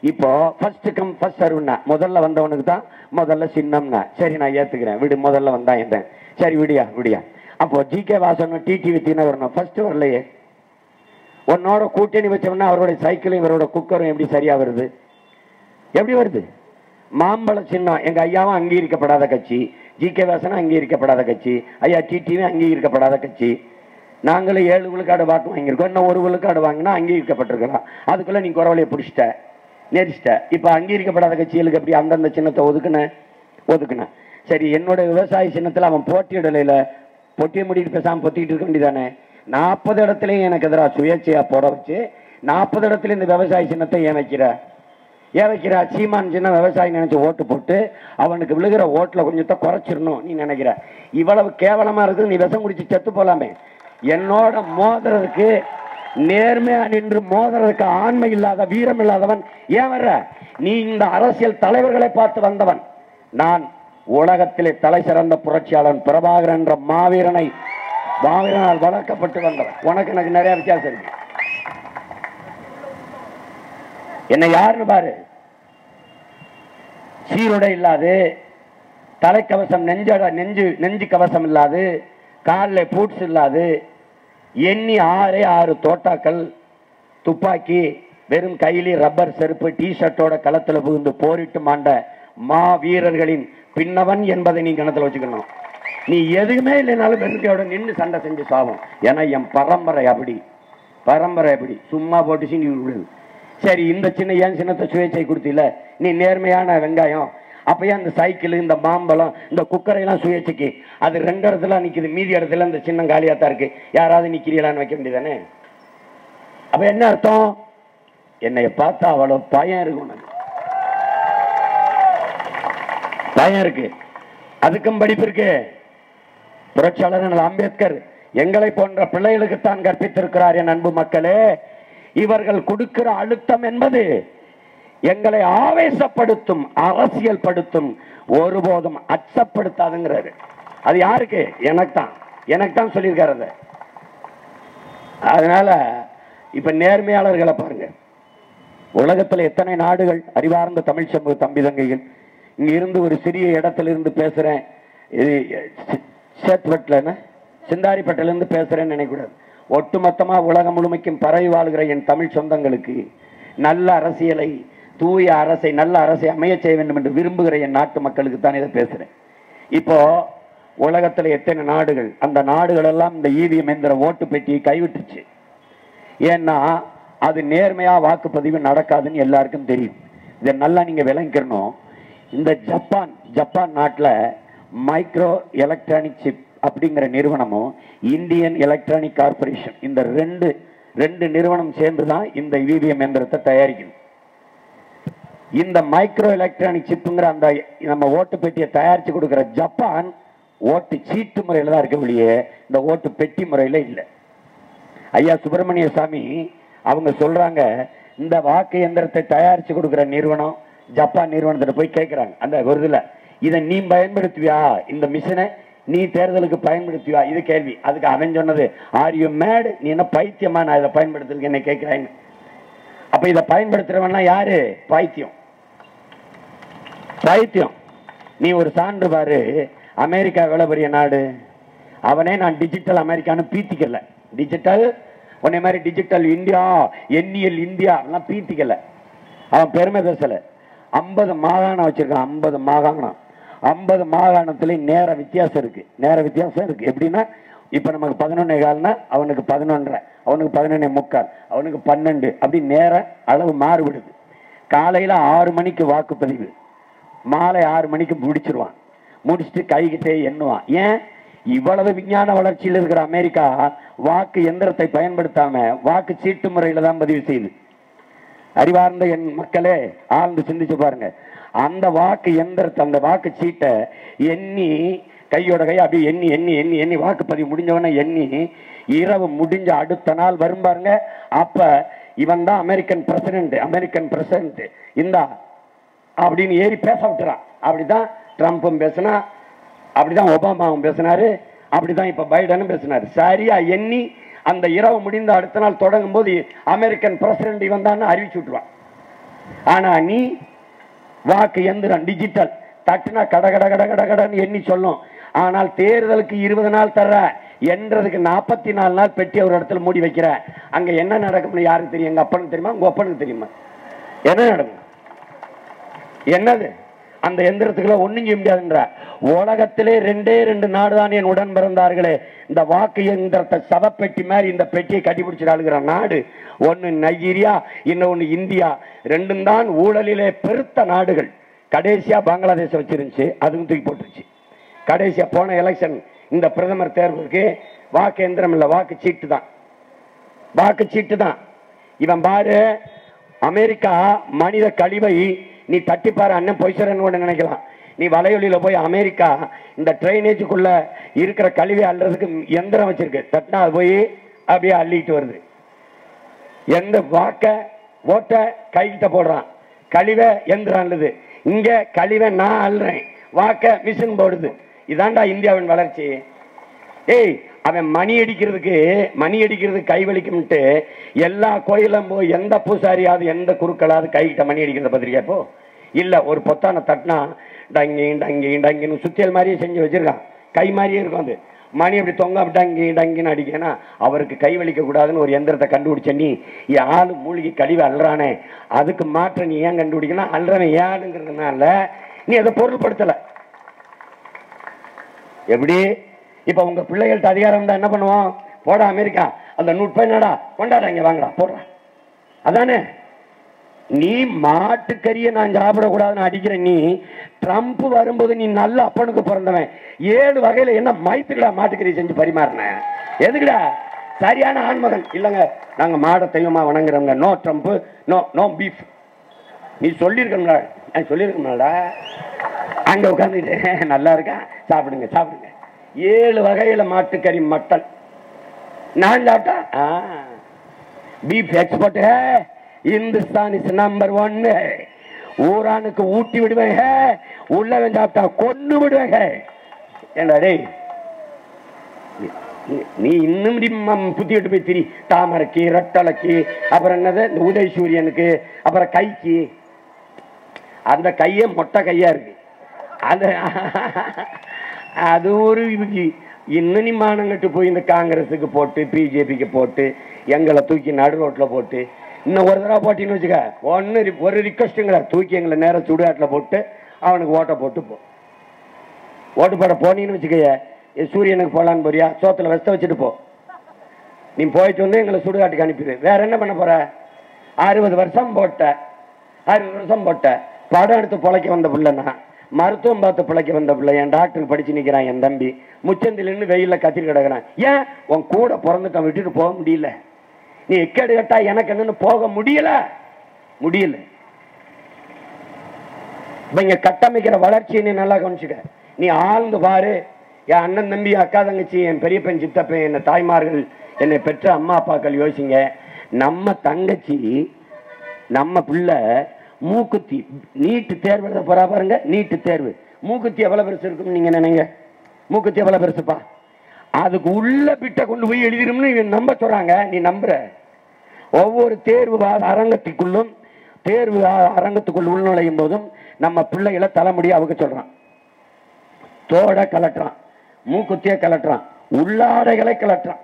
இப்போ ஃபர்ஸ்ட் கம் ஃபர்ஸ்ட் சர்வ்னா, முதல்ல வந்தவனுக்கு தான் முதல்ல சின்னம்னா, சரி நான் ஏத்துக்கிறேன், விடு, முதல்ல வந்தா என்ன, சரி விடியா விடியா. அப்போ G K. Vasan TTV Dhinakaran first வரலையே. உன்னோட கூட்டணி வச்சோம்னா அவருடைய சைக்கிளும் இவரோட குக்கரும் எப்படி சரியா வருது? எப்படி வருது? மாம்பழ சின்னம் எங்க ஐயாவும் அங்கீகரிக்கப்படாத கட்சி, ஜி.கே. வாசனும் அங்கீகரிக்கப்படாத கட்சி, ஐயா டிடிவி அங்கீகரிக்கப்படாத கட்சி. நாங்களும் 7 விழுக்காடு வாக்கு வாங்கியிருக்கோம். இன்னும் 1 விழுக்காடு வாங்கினா அங்கீகரிக்கப்பட்டிருக்கலாம். அதுக்குள்ள நீ குறவலையை பிடிச்சிட்ட, நெரிச்சிட்ட. இப்ப அங்கீகரிக்கப்படாத கட்சிகளுக்கு எப்படி அந்தந்த சின்னத்தை ஒதுக்குன. சரி, என்னோட விவசாய சின்னத்தில் அவன் போட்டியிடலையில பொட்டியை முடிட்டு பேசாம பொத்திக்கிட்டு இருக்க வேண்டியதானே? 40 இடத்துலையும் எனக்கு எதிராக சுயேட்சையா போட வச்சு 40 இடத்துல இந்த விவசாய சின்னத்தை ஏன் வைக்கிற? சீமான் சின்ன விவசாயி நினைச்சு ஓட்டு போட்டு அவனுக்கு விழுகிற ஓட்டுல கொஞ்சத்தை குறைச்சிடணும் நீ நினைக்கிற. இவ்வளவு கேவலமா இருக்குது. நீ விஷம் குடிச்சு செத்து போலாமே. என்னோட மோதுறதுக்கு, நேர்மையா நின்று மோதுறதுக்கு ஆண்மை இல்லாத, வீரம் இல்லாதவன் ஏன் வர்ற? நீ இந்த அரசியல் தலைவர்களை பார்த்து வந்தவன். நான் உலகத்திலே தலை சிறந்த புரட்சியாளன் பிரபாகரன் என்ற மாவீரனால் வளர்க்கப்பட்டு வந்தவன். உனக்கு எனக்கு நிறைய வித்தியாசம் இருக்கு. என்ன யாருன்னு பாரு. சீருடை இல்லாது, தலைக்கவசம், நெஞ்சு கவசம் இல்லாது, காலில் பூட்ஸ் இல்லாது, எண்ணி 6 தோட்டாக்கள், துப்பாக்கி, வெறும் கையிலே ரப்பர் செருப்பு, டிஷர்ட்டோட களத்தில் புகுந்து போரிட்டு மாண்ட மா வீரர்களின் பின்னவன் என்பதை நீ கணத்தில் வச்சுக்கணும். நீ எதுவுமே இல்லைனாலும் வெறுக்கையோட நின்று சண்டை செஞ்சு சாவும். ஏன்னா என் பரம்பரை அப்படி சும்மா போட்டு சீனி விடுது. சரி, இந்த ஏன் சின்னத்தை சுயேட்சை கொடுத்தில, நீ நேர்மையான வெங்காயம். அப்பயே அந்த சைக்கிள், இந்த மாம்பழம், இந்த குக்கரையெல்லாம் சுயேட்சைக்கு. அது 2 இடத்துல நிற்குது, மீதி இடத்துல இந்த சின்னம் காலியாத்தான் இருக்கு. யாராவது நிக்கிறீங்களான்னு வைக்க வேண்டியதானே? அப்ப என்ன அர்த்தம்? என்னைய பார்த்தா அவ்வளவு பயம் இருக்கு உனக்கு. பயம் இருக்கு. அதுக்கும் படிப்பு இருக்கு. புரட்சியாளர் அம்பேத்கர் எங்களை போன்ற பிள்ளைகளுக்குத்தான் கற்பித்திருக்கிறார். என் அன்பு மக்களே, இவர்கள் கொடுக்கிற அழுத்தம் என்பது எங்களை ஆவேசப்படுத்தும், அரசியல் படுத்தும், ஒருபோதும் அச்சப்படுத்தாதுங்கிறாரு. அது யாருக்கு? எனக்கு தான் சொல்லியிருக்காரு. அதனால இப்ப நேர்மையாளர்களை பாருங்க. உலகத்தில் எத்தனை நாடுகள், அறிவார்ந்த தமிழ் சமூக தம்பி தங்கைகள், இங்க இருந்து ஒரு சிறிய இடத்துல இருந்து பேசுறேன், சிந்தாரிப்பட்டில இருந்து பேசுறேன்னு நினைக்கூடாது. ஒட்டுமொத்தமா உலகம் முழுமைக்கும் பரவி வாழ்கிற என் தமிழ் சொந்தங்களுக்கு நல்ல அரசியலை, தூய அரசை, நல்ல அரசை அமைய செய்ய வேண்டும் என்று விரும்புகிற என் நாட்டு மக்களுக்கு தான் இதை பேசுறேன். இப்போ உலகத்தில் எத்தனை நாடுகள், அந்த நாடுகள் எல்லாம் இந்த இவிஎம் என்கிற ஓட்டு பெட்டியை கைவிட்டுச்சு. ஏன்னா அது நேர்மையா வாக்குப்பதிவு நடக்காதுன்னு எல்லாருக்கும் தெரியும். இதை நல்லா நீங்க விளங்கிக்கணும். இந்த ஜப்பான் நாட்டில் மைக்ரோ எலக்ட்ரானிக் சிப் அப்படிங்கிற நிறுவனமும் இந்தியன் எலக்ட்ரானிக் கார்பரேஷன், இந்த ரெண்டு நிறுவனம் சேர்ந்துதான் இந்த இவிஎம் எந்திரத்தை தயாரிக்குது. இந்த மைக்ரோ எலக்ட்ரானிக் சிப்புங்கிற அந்த நம்ம ஓட்டு பெட்டியை தயாரிச்சு கொடுக்கிற ஜப்பான் ஓட்டு சீட்டு முறையில் தான் இருக்க ஒழிய இந்த ஓட்டு பெட்டி முறையில் இல்லை. ஐயா சுப்பிரமணிய சாமி அவங்க சொல்றாங்க, இந்த வாக்கு எந்திரத்தை தயாரிச்சு கொடுக்கிற நிறுவனம் ஜப்பான் நிறுவனத்தை போய் கேட்கிறாங்க அந்த விருதுல, இதை நீ பயன்படுத்துவியா, இந்த மிஷினை நீ தேர்தலுக்கு பயன்படுத்துவியா, இது கேள்வி. அதுக்கு அவன் சொன்னது, ஆர் யூ மேட், நீ என்ன பைத்தியமா நான் இதை பயன்படுத்துறதுக்கு என்ன கேட்கிறேன். அப்ப இதை பயன்படுத்துறவன்னா யாரு? பைத்தியம். நீ ஒரு சான்று பாரு. அமெரிக்கா எவ்வளவு பெரிய நாடு, அவனே நான் டிஜிட்டல் அமெரிக்கான்னு பீத்திக்கல. டிஜிட்டல் உன்னை மாதிரி டிஜிட்டல் இந்தியா, எண்ணியல் இந்தியா எல்லாம் பீத்திக்கல. அவன் பெருமை பேசல. 50 மாகாணம் வச்சிருக்கான். 50 மாகாணம். 50 மாகாணத்துலயும் நேர வித்தியாசம் இருக்கு. எப்படின்னா இப்ப நமக்கு 11:15, அவனுக்கு 11:30, அவனுக்கு 11:45, அவனுக்கு 12, அப்படி நேர அளவு மாறுபடுது. காலையில 6 மணிக்கு வாக்குப்பதிவு, மாலை 6 மணிக்கு முடிச்சிருவான். முடிச்சுட்டு கைகிட்டே எண்ணுவான். ஏன்? இவ்வளவு விஞ்ஞான வளர்ச்சியில் இருக்கிற அமெரிக்கா வாக்கு எந்திரத்தை பயன்படுத்தாம வாக்கு சீட்டு முறையில தான் பதிவு செய்யுது. அறிவார்ந்த என் மக்களே, ஆழ்ந்து சிந்திச்சு பாருங்க. அந்த வாக்கு எந்திரத்தை, அந்த வாக்கு சீட்டை எண்ணி கையோட கை அப்படியே எண்ணி எண்ணி எண்ணி எண்ணி வாக்குப்பதிவு முடிஞ்சவன எண்ணி இரவு முடிஞ்ச அடுத்த நாள் வரும் பாருங்க. அப்ப இவன் தான் அமெரிக்கன் பிரசிடென்ட் இந்தா அப்படின்னு ஏறி பேச விட்டுறான். அப்படிதான் ட்ரம்ப்பும் பேசினா, அப்படிதான் ஒபாமாவும் பேசினாரு, அப்படிதான் இப்ப பைடனும் பேசினாரு. சரியா எண்ணி அந்த இரவு முடிந்த அடுத்த நாள் தொடங்கும் போது அமெரிக்கன் பிரசிடென்ட் இவன் தான் அறிவிச்சு விட்டுருவான். ஆனா நீ வாக்கு எந்திரம் டிஜிட்டல் தட்டுனா கட கட கட கட கடன்னு எண்ணி சொல்லும். ஆனால் தேர்தலுக்கு 20 நாள் தர்ற என்றதுக்கு 44 நாள் பெட்டி ஒரு இடத்துல மூடி வைக்கிற. அங்க என்ன நடக்கும்னு யாருக்கு தெரியும்? எங்க அப்பனுக்கு தெரியுமா? உங்க அப்பனுக்கு தெரியுமா? என்ன நடக்கும்? என்னது? அந்த எந்திரத்துக்குள்ள ஒண்ணும் செய்ய முடியாதுன்ற. உலகத்திலே 2 நாடு தான் என் உடன் பிறந்தார்களே இந்த வாக்கு எந்திரத்தை சவப்பெட்டி மாதிரி இந்த பெட்டியை கட்டிபிடிச்சிட்டு ஆளுகிற நாடு. ஒன்னு நைஜீரியா, இன்னொன்னு இந்தியா. 2 தான் ஊழலிலே பெருத்த நாடுகள். கடைசியா பங்களாதேஷ் வச்சிருந்துச்சு, அதுவும் தூக்கி போட்டுருச்சு. கடைசியா போன எலெக்ஷன், இந்த பிரதமர் தேர்தலுக்கு வாக்கு எந்திரம் இல்ல, வாக்கு சீட்டு தான். இவன் பாரு, அமெரிக்கா மனித கழிவை நீ தட்டிப்பாரு, அண்ணன் பொய்சரன்னு நினைக்கலாம். நீ வலையொலியில போய் அமெரிக்கா இந்த ட்ரைனேஜுக்குள்ள இருக்கிற கழிவை அள்ளுறதுக்கு எந்திரம் வச்சிருக்கு. தட்டினா அது போய் அப்படியே அள்ளிட்டு வருது. எந்த ஓட்ட கைகிட்ட போடுறான், கழிவை எந்திரம் அள்ளுது. இங்க கழிவை நான் அள்ளுறேன், வாக்க மிஷின் போடுது. இதாண்டா இந்தியாவின் வளர்ச்சி. ஏய், அவன் மணி அடிக்கிறதுக்கு கை வலிக்கும்ட்டு எல்லா கோயிலும் போய் எந்த பூசாரியாவது எந்த குருக்களாவது கைகிட்ட மணி அடிக்கிறத பத்திரிக்கா? இப்போ இல்ல, ஒரு பொத்தான தட்டினா டங்கி டங்கி டங்கின்னு சுத்தியல் மாதிரியே செஞ்சு வச்சிருக்கான். கை மாதிரியே இருக்கும். அது மணி அப்படி தொங்க டங்கி டங்கின்னு அடிக்கனா அவருக்கு கை வலிக்க கூடாதுன்னு ஒரு எந்திரத்தை கண்டுபிடிச்ச நீ ஆளு மூலிகை கழிவு அல்றானே, அதுக்கு மாற்ற நீ ஏன் கண்டுபிடிக்கணும்? அல்றவன் ஏழுங்கிறதுனால நீ அதை பொருள்படுத்தல. எப்படி இப்ப உங்க பிள்ளைகள்ட்ட அதிகாரம் தான் என்ன பண்ணுவோம்? போடா அமெரிக்கா, அந்த நூற்பயனடா கொண்டாடா, இங்க வாங்கடா போடுற. அதானே? நீ மாட்டுக்கறியை நான் சாப்பிடக்கூடாதுன்னு அடிக்கிற நீ, ட்ரம்ப் வரும்போது நீ நல்ல அப்பனுக்கு பிறந்தவன் 7 வகையில என்ன மைத்துக்கடா மாட்டுக்கறி செஞ்சு பரிமாறின? எதுக்குடா? சரியான ஆண்மகன் இல்லைங்க, நாங்க மாட தெய்வமா வணங்குறவங்க. No Trump, no beef. நீ சொல்லியிருக்கா? சொல்லியிருக்கா? அங்க உட்காந்துட்டு நல்லா இருக்கா, சாப்பிடுங்க 7 வகையில மாட்டுக்கறி, மட்டன் நான் சாப்பிட்டா बीफ एक्सपोर्ट है, हिंदुस्तान इस नंबर 1 है, ஊரானுக்கு ஊட்டி விடுவேங்க, உள்ளவன் சாப்பிட்டா கொண்டு விடுவேங்க. ஏண்டா டேய், நீ இன்னும் புத்திட்டு போய் திரி, தாமரைக்கு ரெட்டலைக்கு அப்புறம் என்னது இந்த உதய சூரியனுக்கு அப்புறம் கைக்கு, அந்த கையே மொட்டை கையா இருக்கு, அது அது ஒரு இன்னும் நீ மானங்கட்டு போய் இந்த காங்கிரஸுக்கு போட்டு பிஜேபிக்கு போட்டு எங்களை தூக்கி நடு ரோட்ல போட்டு இன்னும் ஒரு தடவை போட்டின்னு வச்சுக்க, ஒரு ரிக்வஸ்ட்டுங்கிற தூக்கி எங்களை நேரம் சுடுகாட்டில் போட்டு அவனுக்கு ஓட்டை போட்டு போ. ஓட்டு போட போனீன்னு வச்சுக்கைய, சூரியனுக்கு போகலான்னு போறியா, சோத்துல வெஸ்த வச்சுட்டு போ. நீ போயிட்டு வந்து எங்களை சுடுகாட்டுக்கு அனுப்பிடு. வேற என்ன பண்ண போற? 60 வருஷம் போட்ட, 60 வருஷம் போட்ட, படம் எடுத்து பிழைக்க வந்த பிள்ளைனா, மருத்துவம் பார்த்து பிழைக்க வந்த பிள்ளை, என் டாக்டருக்கு படிச்சு நிற்கிறான் என் தம்பி, முச்சந்திலிருந்து வெயில கத்திரி கிடக்குறான். ஏன்? உன் கூட பிறந்துட்டான், விட்டுட்டு போக முடியல. நீ எக்கேடு கட்டா எனக்கு என்னன்னு போக முடியல. இங்க கட்டமைக்கிற வளர்ச்சியை நீ நல்லா கவனிச்சுக்க. நீ ஆழ்ந்து பாரு. என் அண்ணன் தம்பி அக்கா தங்கச்சி என் பெரியப்பன் சித்தப்பன் என்ன தாய்மார்கள் என்னை பெற்ற அம்மா அப்பாக்கள் யோசிங்க. நம்ம தங்கச்சி நம்ம பிள்ளை மூக்குத்தி நீட்டு தேர்வு எழுத போறா பாருங்க. நீட்டு தேர்வு மூக்குத்தி எவ்வளவு பெருசு இருக்கும் நீங்க நினைங்க? மூக்குத்தி எவ்வளவு பெருசுப்பா? அதுக்கு உள்ள பிட்ட கொண்டு போய் எழுதிரும்னு நம்ப சொல்றாங்க. நீ நம்புற? ஒவ்வொரு தேர்வு அரங்கத்துக்குள்ளும் தேர்வு அரங்கத்துக்குள் உள்நுழையும் போதும் நம்ம பிள்ளைகளை தலைமுடிய அவங்க சொல்றான், தோட கலட்டுறான், மூக்குத்திய கலட்டுறான், உள்ளாடைகளை கலட்டுறான்.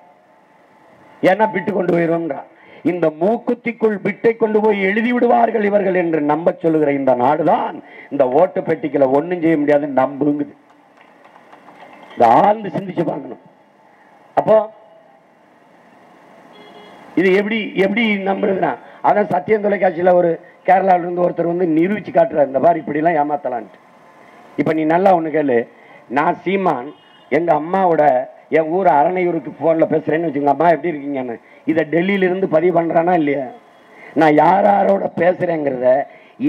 ஏன்னா பிட்டு கொண்டு போயிருவோம்ன்றான். இந்த மூக்குத்திக்குள் பிட்டை கொண்டு போய் எழுதி விடுவார்கள் இவர்கள் என்று நம்ப சொல்லுகிற இந்த நாடுதான் இந்த ஓட்டு பெட்டிக்குள்ள ஒன்னும் செய்ய முடியாது நம்புங்குது. இந்த ஆழ்ந்து சிந்திச்சு பார்க்கணும். அப்போ இது எப்படி எப்படி நம்புறதுன்னா, அதான் சத்தியம் தொலைக்காட்சியில ஒரு கேரளாவில இருந்து ஒருத்தர் வந்து நிரூபிச்சு காட்டுறாரு, இந்த மாதிரி இப்படி எல்லாம் ஏமாத்தலான்ட்டு. இப்ப நீ நல்லா ஒண்ணு கேளு. நான் சீமான் எங்க அம்மாவோட என் ஊர் அரணையூருக்கு போன்ல பேசுறேன்னு வச்சுங்க, அம்மா எப்படி இருக்கீங்கன்னு. இதை டெல்லியில இருந்து பதிவு பண்றானா இல்லையா? நான் யாரோட பேசுறேங்கிறத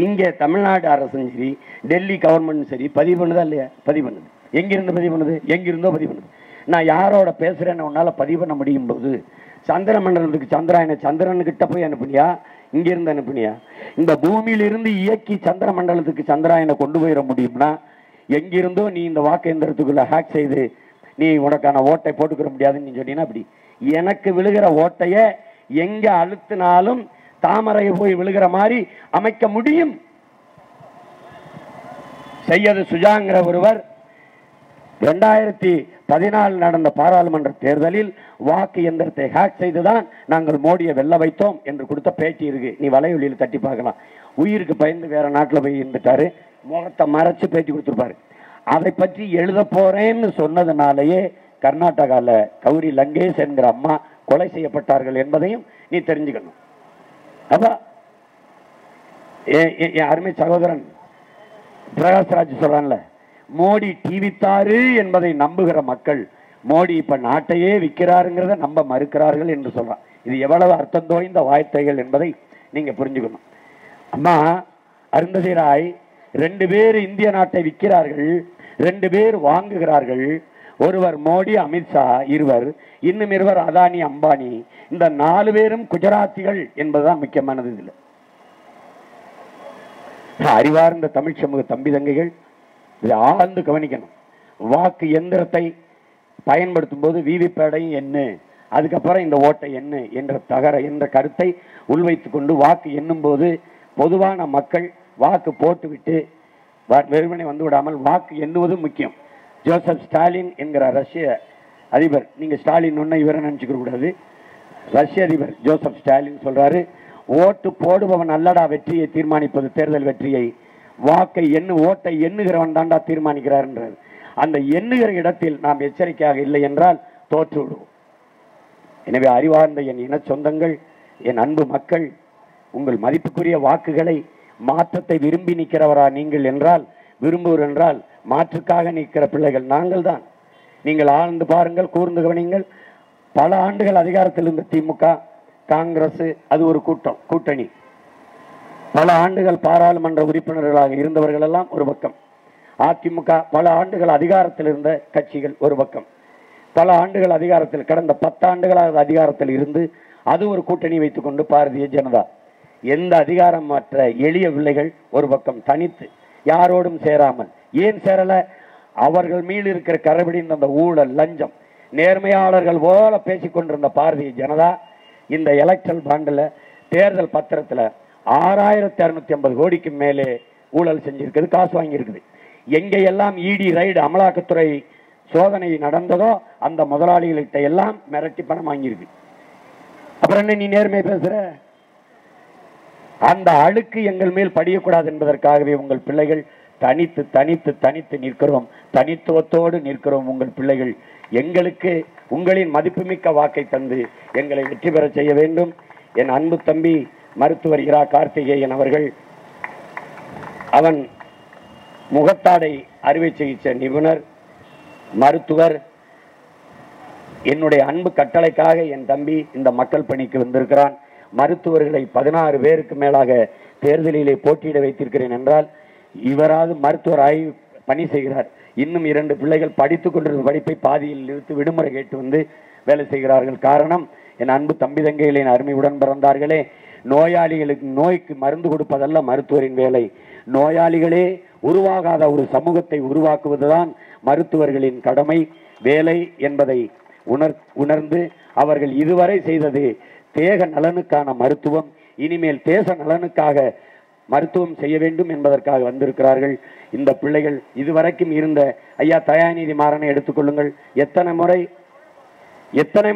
இங்க தமிழ்நாடு அரசும் சரி டெல்லி கவர்மெண்ட் சரி பதிவு பண்ணுதா இல்லையா? பதிவு பண்ணுது. எங்கிருந்து பதிவு பண்ணுது? எங்கிருந்தோ பதிவு பண்ணுது. நான் யாரோட பேசுறேன்னு உன்னால பதிவு பண்ண முடியும் போது, சந்திர மண்டலத்துக்கு சந்திராயனை சந்திரனுக்கிட்ட போய் அனுப்புனியா, இங்கிருந்து அனுப்புனியா? இந்த பூமியிலிருந்து இயக்கி சந்திர மண்டலத்துக்கு சந்திராயனை கொண்டு போயிட முடியும்னா, எங்கிருந்தோ நீ இந்த வாக்கு எந்திரத்துக்குள்ள ஹேக் செய்து நீ உனக்கான ஓட்டை போட்டுக்கிற முடியாதுன்னு நீ சொன்னீங்கன்னா, அப்படி எனக்கு விழுகிற ஓட்டைய எங்க அழுத்தினாலும் தாமரையை போய் விழுகிற மாதிரி அமைக்க முடியும். சையது சுஜாங்கிற ஒருவர் 2014 நடந்த பாராளுமன்ற தேர்தலில் வாக்கு எந்திரத்தை ஹேக் செய்துதான் நாங்கள் மோடியை வெல்ல வைத்தோம் என்று கொடுத்த பேட்டி இருக்கு. நீ வலையொலியில் தட்டி பார்க்கலாம். உயிருக்கு பயந்து வேற நாட்டில் போய் இருந்துட்டாரு, முகத்தை மறைச்சு பேட்டி கொடுத்திருப்பாரு. அதை பற்றி எழுத போறேன்னு சொன்னதுனாலேயே கர்நாடகால கௌரி லங்கேஷ் என்கிற அம்மா கொலை செய்யப்பட்டார்கள் என்பதையும் நீ தெரிஞ்சுக்கணும். அப்ப என் அருமை சகோதரன் பிரகாஷ்ராஜ் சொல்றான்ல, மோடி டிவித்தாரு என்பதை நம்புகிற மக்கள் மோடி இப்ப நாட்டையே விற்கிறாருங்கிறத நம்ப மறுக்கிறார்கள் என்று சொல்றான். இது எவ்வளவு அர்த்தம் தோய்ந்த வார்த்தைகள் என்பதை நீங்க புரிஞ்சுக்கணும். அம்மா அருந்ததி ராய் 2 பேர் இந்திய நாட்டை விற்கிறார்கள், 2 பேர் வாங்குகிறார்கள். ஒருவர் மோடி அமித்ஷா இருவர், இன்னும் இருவர் அதானி அம்பானி. இந்த 4 பேரும் குஜராத்திகள் என்பதுதான் முக்கியமானது. இதுல அறிவார்ந்த தமிழ் சமூக தம்பி தங்கைகள் இதை ஆழ்ந்து கவனிக்கணும். வாக்கு எந்திரத்தை பயன்படுத்தும் போது விவிபேடை என்ன, அதுக்கப்புறம் இந்த ஓட்டை என்ன என்ற கருத்தை உள்வைத்துக் கொண்டு வாக்கு எண்ணும் போது பொதுவான மக்கள் வாக்கு போட்டுவிட்டு வெறுமனை வந்து விடாமல் வாக்கு எண்ணுவதும் முக்கியம். ஜோசப் ஸ்டாலின் என்கிற ரஷ்ய அதிபர், நீங்க ஸ்டாலின் ஒன்னும் இவரை நினைச்சுக்க கூடாது, ரஷ்ய அதிபர் ஜோசப் ஸ்டாலின் சொல்றாரு, ஓட்டு போடுபவன் அல்லடா வெற்றியை தீர்மானிப்பது, தேர்தல் வெற்றியை வாக்கை ஓட்டை எண்ணுகிறவன் தாண்டா தீர்மானிக்கிறார். அந்த எண்ணுகிற இடத்தில் நாம் எச்சரிக்கையாக இல்லை என்றால் தோற்று விடுவோம். எனவே அறிவார்ந்த என் இன சொந்தங்கள், என் அன்பு மக்கள், உங்கள் மதிப்புக்குரிய வாக்குகளை மாற்றத்தை விரும்பி நிற்கிறவரா நீங்கள் என்றால், விரும்புவர் என்றால் மாற்றுக்காக நிற்கிற பிள்ளைகள் நாங்கள் தான். நீங்கள் ஆழ்ந்து பாருங்கள், கூர்ந்து கவனிங்கள். பல ஆண்டுகள் அதிகாரத்தில் இருந்த திமுக, காங்கிரஸ் அது ஒரு கூட்டணி. பல ஆண்டுகள் பாராளுமன்ற உறுப்பினர்களாக இருந்தவர்கள் எல்லாம் ஒரு பக்கம், அதிமுக பல ஆண்டுகள் அதிகாரத்தில் இருந்த கட்சிகள் ஒரு பக்கம், பல ஆண்டுகள் அதிகாரத்தில் கடந்த 10 ஆண்டுகளாக அதிகாரத்தில் இருந்து அது ஒரு கூட்டணி வைத்துக்கொண்டு பாரதிய ஜனதா. எந்த அதிகாரமற்ற எளிய பிள்ளைகள் ஒரு பக்கம் தனித்து யாரோடும் சேராமல். ஏன் சேரல? அவர்கள் மீது இருக்கிற கரபிடிந்த அந்த ஊழல், லஞ்சம், நேர்மையாளர்கள் போல பேசிக்கொண்டிருந்த பாரதிய ஜனதா இந்த எலக்ட்ரல் பாண்டில், தேர்தல் பத்திரத்தில் 6650 கோடிக்கு மேலே ஊழல் செஞ்சிருக்குது, காசு வாங்கியிருக்குது. எங்கெல்லாம் இடி ரைடு, அமலாக்கத்துறை சோதனை நடந்ததோ அந்த முதலாளிகள்கிட்ட எல்லாம் மிரட்டி பணம் வாங்கியிருக்கு. அப்புறம் என்ன நீ நேர்மை பேசுற? அந்த அழுக்கு எங்கள் மேல் படியக்கூடாது என்பதற்காகவே உங்கள் பிள்ளைகள் தனித்து தனித்து தனித்து நிற்கிறோம், தனித்துவத்தோடு நிற்கிறோம். உங்கள் பிள்ளைகள் எங்களுக்கு உங்களின் மதிப்புமிக்க வாக்கை தந்து எங்களை வெற்றி பெற செய்ய வேண்டும். என் அன்பு தம்பி மருத்துவர் இரா கார்த்திகேயன் அவர்கள், அவன் முகத்தாடை அறுவை சிகிச்சை நிபுணர், மருத்துவர். என்னுடைய அன்பு கட்டளைக்காக என் தம்பி இந்த மக்கள் பணிக்கு வந்திருக்கிறான். மருத்துவர்களை 16 பேருக்கு மேலாக தேர்தலிலே போட்டியிட வைத்திருக்கிறேன் என்றால், இவராது மருத்துவர் ஆய்வு பணி செய்கிறார். இன்னும் 2 பிள்ளைகள் படித்துக் கொண்டிருந்த படிப்பை பாதியில் நிறுத்தி விடுமுறை கேட்டு வந்து வேலை செய்கிறார்கள். காரணம், என் அன்பு தம்பி தங்கைகளின் அருமை உடன் பிறந்தார்களே, நோயாளிகளுக்கு நோய்க்கு மருந்து கொடுப்பதல்ல மருத்துவரின் வேலை. நோயாளிகளே உருவாகாத ஒரு சமூகத்தை உருவாக்குவதுதான் மருத்துவர்களின் கடமை, வேலை என்பதை உணர்ந்து அவர்கள் இதுவரை செய்தது தேக நலனுக்கான மருத்துவம், இனிமேல் தேச நலனுக்காக மருத்துவம் செய்ய வேண்டும் என்பதற்காக வந்திருக்கிறார்கள். இந்த பிள்ளைகள் இதுவரைக்கும் இருந்த ஐயா தயாநிதி மாறனை எடுத்துக்கொள்ளுங்கள். எத்தனை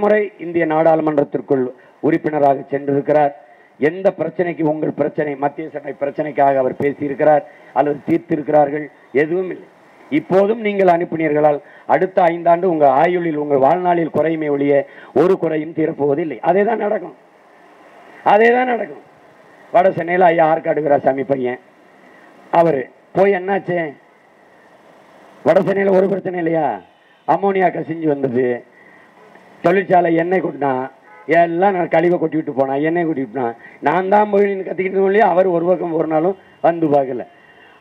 முறை இந்திய நாடாளுமன்றத்திற்குள் உறுப்பினராக சென்றிருக்கிறார். எந்த பிரச்சனைக்கு, உங்கள் பிரச்சனை, மத்திய சட்டை பிரச்சனைக்காக அவர் பேசியிருக்கிறார் அல்லது தீர்த்திருக்கிறார்கள்? எதுவும் இல்லை. இப்போதும் நீங்கள் அனுப்பினீர்களால் அடுத்த 5 ஆண்டு உங்கள் ஆயுளில், உங்கள் வாழ்நாளில் குறையுமே ஒழிய ஒரு குறையும் தீரப்போவதில்லை. அதே தான் நடக்கும். வட சென்னையில் ஐயா ஆற்காடு வீராசாமி பையன், அவர் போய் என்னாச்சு? வட சென்னையில் ஒரு பிரச்சனை இல்லையா? அம்மோனியா கசிஞ்சு வந்தது, தொழிற்சாலை எண்ணெய் கொட்டினான், எல்லாம் நான் கழிவை கொட்டி விட்டு போனேன், எண்ணெய் கொட்டி விட்டுனான். நான் தான் போய் கத்திக்கிட்டு இல்லையா? அவர் ஒரு பக்கம் ஒரு நாளும் வந்து பார்க்கல.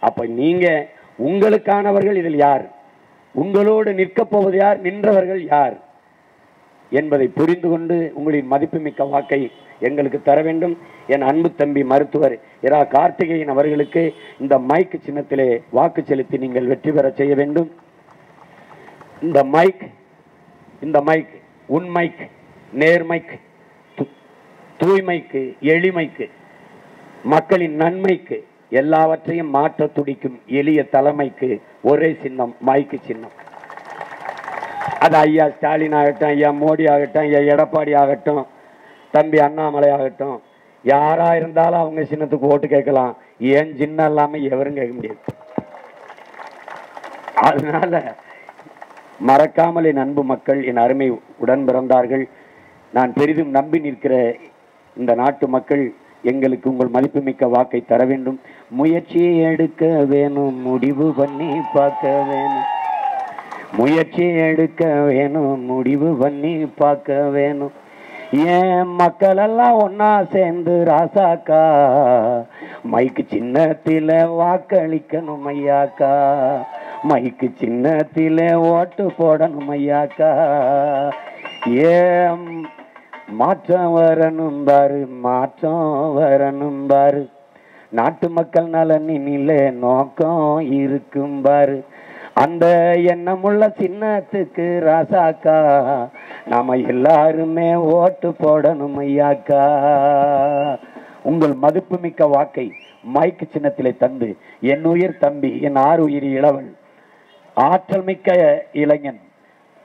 அப்போ நீங்கள் உங்களுக்கானவர்கள் இதில் யார்? உங்களோடு நிற்கப் போவது யார்? நின்றவர்கள் யார் என்பதை புரிந்து கொண்டு உங்களின் மதிப்புமிக்க வாக்கை எங்களுக்கு தர வேண்டும். என் அன்பு தம்பி மருத்துவர் இரா கார்த்திகேயன் அவர்களுக்கு இந்த மைக் சின்னத்திலே வாக்கு செலுத்தி நீங்கள் வெற்றி பெற செய்ய வேண்டும். இந்த மைக் உண்மைக்கு, நேர்மைக்கு, தூய்மைக்கு, எளிமைக்கு, மக்களின் நன்மைக்கு, எல்லாவற்றையும் மாற்ற துடிக்கும் எளிய தலைமைக்கு ஒரே சின்னம், மைக்கு சின்னம். அது ஐயா ஸ்டாலின் ஆகட்டும், ஐயா மோடி ஆகட்டும், ஐயா எடப்பாடி ஆகட்டும், தம்பி அண்ணாமலை ஆகட்டும், யாரா இருந்தாலும் அவங்க சின்னத்துக்கு ஓட்டு கேட்கலாம். ஏன் சின்னம் இல்லாம எவரும் கேட்க முடியாது. அதனால மறக்காமல் என் அன்பு மக்கள், என் அருமை உடன் பிறந்தார்கள், நான் பெரிதும் நம்பி நிற்கிற இந்த நாட்டு மக்கள் எங்களுக்கு உங்கள் மதிப்புமிக்க வாக்கை தர வேண்டும். முயற்சியை எடுக்க வேணும், முடிவு பண்ணி பார்க்க வேணும். முயற்சியை எடுக்க வேணும், முடிவு பண்ணி பார்க்க வேணும். ஏன் மக்கள் எல்லாம் ஒன்னா சேர்ந்து ராசாக்கா மைக்கு சின்னத்தில வாக்களிக்கணும் ஐயாக்கா, மைக்கு சின்னத்தில ஓட்டு போடணும் ஐயாக்கா. ஏன் மாற்றம் வரணும் பாரு, மாற்றம் வரணும் பாரு, நாட்டு மக்கள் நலனிலே நோக்கம் இருக்கும் பாரு. அந்த எண்ணமுள்ள சின்னத்துக்கு ராசாக்கா நாம எல்லாருமே ஓட்டு போடணும் ஐயாக்கா. உங்கள் மதிப்புமிக்க வாக்கை மைக்கு சின்னத்திலே தந்து என் உயிர் தம்பி, என் 6 உயிர் இளவன், ஆற்றல் மிக்க இளைஞன்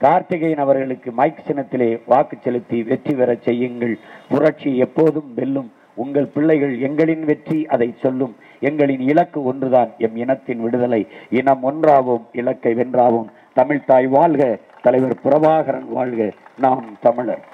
கார்த்திகேயன் அவர்களுக்கு மைக் சின்னத்திலே வாக்கு செலுத்தி வெற்றி பெற செய்யுங்கள். புரட்சி எப்போதும் வெல்லும். உங்கள் பிள்ளைகள் எங்களின் வெற்றி அதை சொல்லும். எங்களின் இலக்கு ஒன்றுதான், எம் இனத்தின் விடுதலை. இனம் ஒன்றாவோம், இலக்கை வென்றாவோம். தமிழ்தாய் வாழ்க, தலைவர் பிரபாகரன் வாழ்க, நாம் தமிழர்.